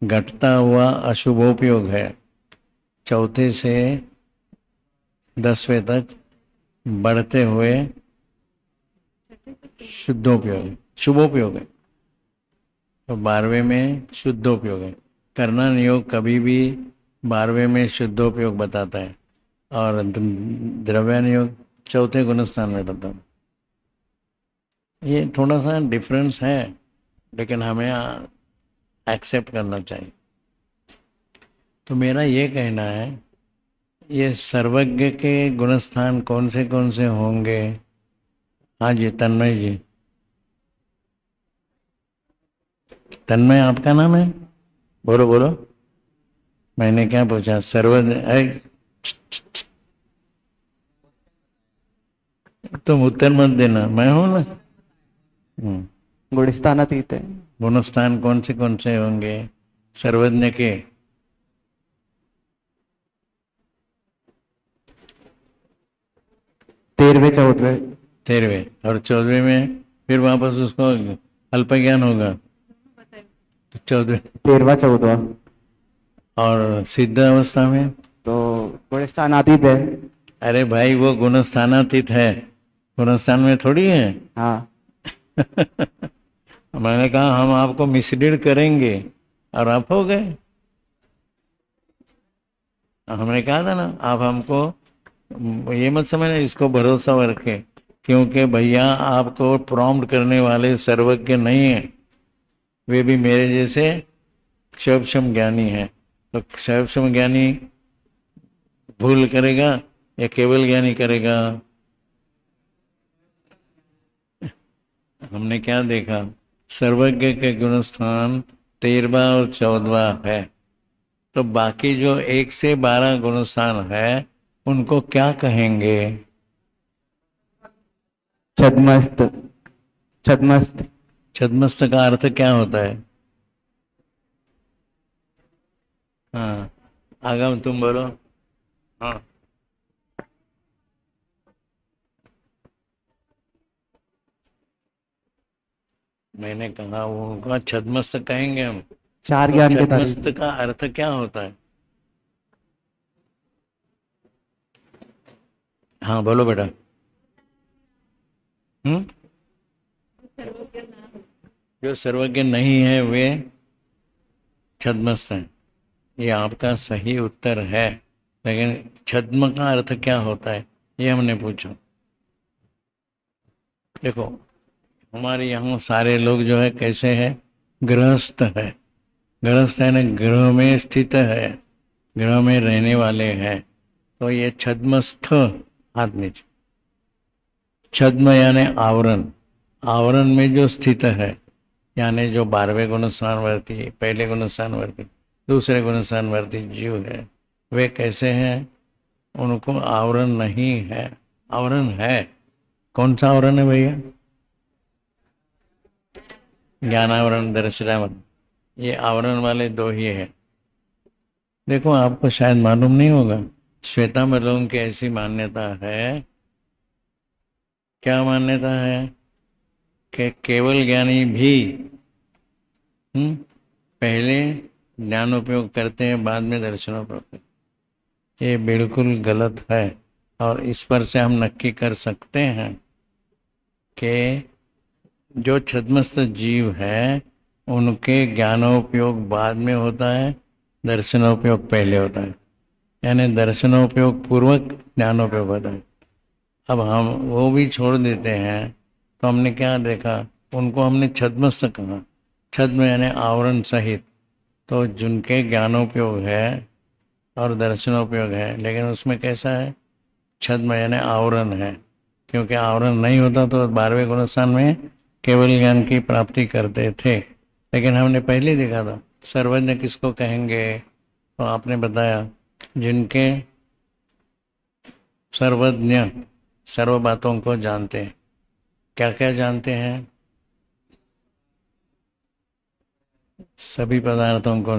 A: घटता हुआ अशुभोपयोग है, चौथे से 10वें तक बढ़ते हुए शुद्धोपयोग शुभोपयोग है, तो 12वें में शुद्धोपयोग है। कर्णन योग कभी भी 12वें में शुद्धोपयोग बताता है और द्रव्यान योग चौथे गुण स्थान में बताता है। ये थोड़ा सा डिफरेंस है, लेकिन हमें एक्सेप्ट करना चाहिए। तो मेरा ये कहना है, ये सर्वज्ञ के गुणस्थान कौन से होंगे? हाँ जी, तन्मय जी। तन्मय आपका नाम है? बोलो बोलो। मैंने क्या पूछा? सर्वज्ञ। तुम उत्तर मत देना, मैं हूं ना।
F: गुणस्थान अतीत है।
A: गुणस्थान कौन से होंगे सर्वज्ञ के?
F: तेरहवें चौदहवें।
A: 13वें और 14वें में फिर वापस उसको अल्प ज्ञान होगा, तो 14वें।
F: 13वां 14वां।
A: और सिद्ध अवस्था में
F: तो गुणस्थान अतीत है।
A: अरे भाई, वो गुणस्थानातीत है, गुणस्थान में थोड़ी है।
F: हाँ।
A: मैंने कहा हम आपको मिसलीड करेंगे और आप हो गए। हमने कहा था ना, आप हमको ये मत समझना, इसको भरोसा रखें, क्योंकि भैया आपको प्रॉम्प्ट करने वाले सर्वज्ञ नहीं है, वे भी मेरे जैसे क्षयक्षम ज्ञानी है। तो क्षयक्षम ज्ञानी भूल करेगा या केवल ज्ञानी करेगा? हमने क्या देखा, सर्वज्ञ के गुणस्थान 13वां और 14वां है, तो बाकी जो 1 से 12 गुणस्थान है उनको क्या कहेंगे?
F: छद्मस्त। छद्मस्त।
A: छद्मस्त का अर्थ क्या होता है? हाँ, आगम तुम बोलो। हाँ, मैंने कहा उनका छद्मस्त कहेंगे हम।
F: 4
A: तो
F: ज्ञान के
A: छद्मस्त
F: तारीफ।
A: का अर्थ क्या होता है? हाँ बोलो बेटा। जो सर्वज्ञ नहीं है वे छद्मस्त हैं, ये आपका सही उत्तर है, लेकिन छद्म का अर्थ क्या होता है ये हमने पूछा। देखो, हमारे यहाँ सारे लोग जो है कैसे हैं? गृहस्थ है। गृहस्थ है ना, गृह में स्थित है, गृह में रहने वाले हैं, तो ये छद्मस्थ आदमी। छद्म यानी आवरण, आवरण में जो स्थित है, यानी जो 12वें गुणस्थानवर्ती, पहले गुणस्थानवर्ती, दूसरे गुणस्थानवर्ती जीव है, वे कैसे हैं? उनको आवरण नहीं है। आवरण है, कौन सा आवरण है भैया? ज्ञानावरण, दर्शनावरण, ये आवरण वाले 2 ही है। देखो, आपको शायद मालूम नहीं होगा, श्वेतांबर की ऐसी मान्यता है। क्या मान्यता है? कि केवल ज्ञानी भी पहले ज्ञान उपयोग करते हैं, बाद में दर्शनोपयोग करते हैं। ये बिल्कुल गलत है, और इस पर से हम नक्की कर सकते हैं कि जो छद्मस्त जीव है उनके ज्ञानोपयोग बाद में होता है, दर्शनोपयोग पहले होता है, यानी दर्शनोपयोग पूर्वक ज्ञानोपयोग होता है। अब हम वो भी छोड़ देते हैं, तो हमने क्या देखा, उनको हमने छद्मस्त कहा। छद्म यानी आवरण सहित, तो जिनके ज्ञानोपयोग है और दर्शनोपयोग है, लेकिन उसमें कैसा है? छद्म यानी आवरण है, क्योंकि आवरण नहीं होता तो 12वें गुणस्थान में केवल ज्ञान की प्राप्ति करते थे। लेकिन हमने पहले देखा था सर्वज्ञ किसको कहेंगे, तो आपने बताया जिनके सर्वज्ञ, सर्व बातों को जानते हैं। क्या क्या जानते हैं? सभी पदार्थों को।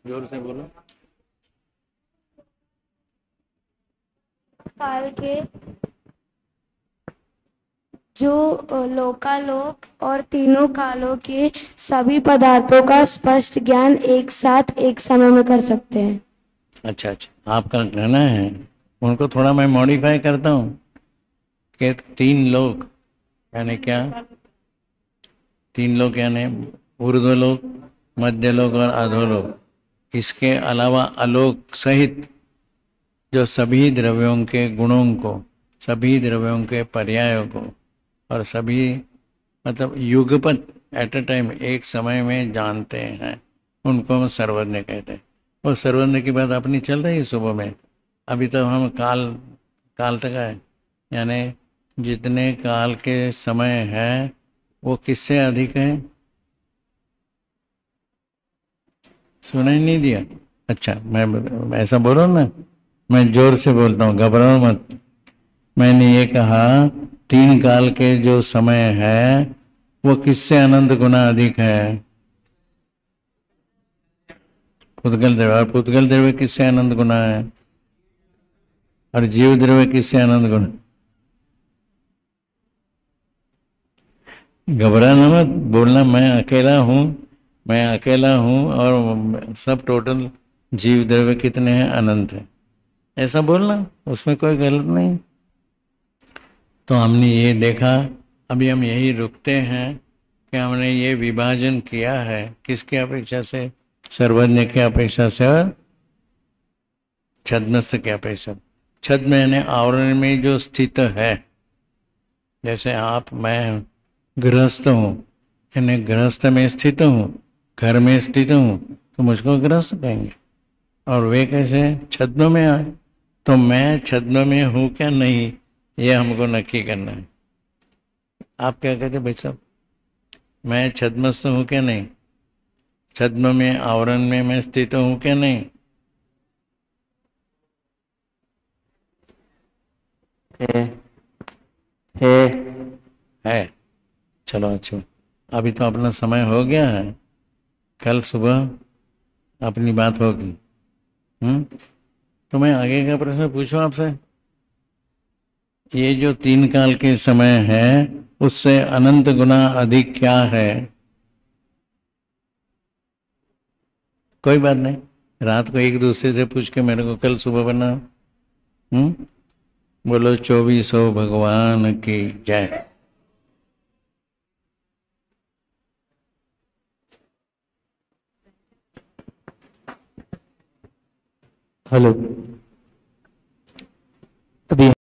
A: जोर से बोलो।
G: काल के जो लोकालोक और तीनों कालों के सभी पदार्थों का स्पष्ट ज्ञान एक साथ एक समय में कर सकते हैं।
A: अच्छा अच्छा, आपका कहना है, उनको थोड़ा मैं मॉडिफाई करता हूँ कि तीन लोक यानी क्या? तीन लोक यानी ऊर्ध्वलोक, मध्यलोक और अधोलोक। इसके अलावा आलोक सहित जो सभी द्रव्यों के गुणों को, सभी द्रव्यों के पर्यायों को और सभी मतलब युगपत एट अ टाइम एक समय में जानते हैं, उनको हम सर्वज्ञ कहते हैं। और सर्वज्ञ की बात अपनी चल रही है सुबह में। अभी तो हम काल तक आए, यानी जितने काल के समय है वो किससे अधिक है? सुनाई नहीं दिया? अच्छा, मैं ऐसा बोलो ना, मैं जोर से बोलता हूँ, घबराओ मत। मैंने ये कहा तीन काल के जो समय है वो किससे अनंत गुना अधिक है? पुद्गल द्रव्य। और पुद्गल द्रव्य किससे अनंत गुना है? और जीव द्रव्य किससे अनंत गुना? घबराना मत, बोलना मैं अकेला हूँ, मैं अकेला हूँ और सब टोटल जीव द्रव्य कितने हैं? अनंत है, ऐसा बोलना, उसमें कोई गलत नहीं। तो हमने ये देखा, अभी हम यही रुकते हैं कि हमने ये विभाजन किया है किसकी अपेक्षा से? सर्वज्ञ की अपेक्षा से और छद्मस्थ की अपेक्षा। छद्म यानी आवरण में जो स्थित है, जैसे आप, मैं गृहस्थ हूँ, यानी गृहस्थ में स्थित हूँ, घर में स्थित हूँ, तो मुझको गृहस्थ कहेंगे। और वे कैसे? छद्म में आए, तो मैं छद्म में हूँ क्या नहीं, ये हमको नक्की करना है। आप क्या कहते भाई साहब, मैं छद्मस्थ हूँ क्या नहीं? छद्म में, आवरण में मैं स्थित हूँ क्या नहीं? है। चलो अच्छा, अभी तो अपना समय हो गया है, कल सुबह अपनी बात होगी। तो मैं आगे का प्रश्न पूछूं आपसे, ये जो तीन काल के समय है उससे अनंत गुना अधिक क्या है? कोई बात नहीं, रात को एक दूसरे से पूछ के मेरे को कल सुबह बना। बोलो 2400 भगवान की जय।
F: हेलो, अभी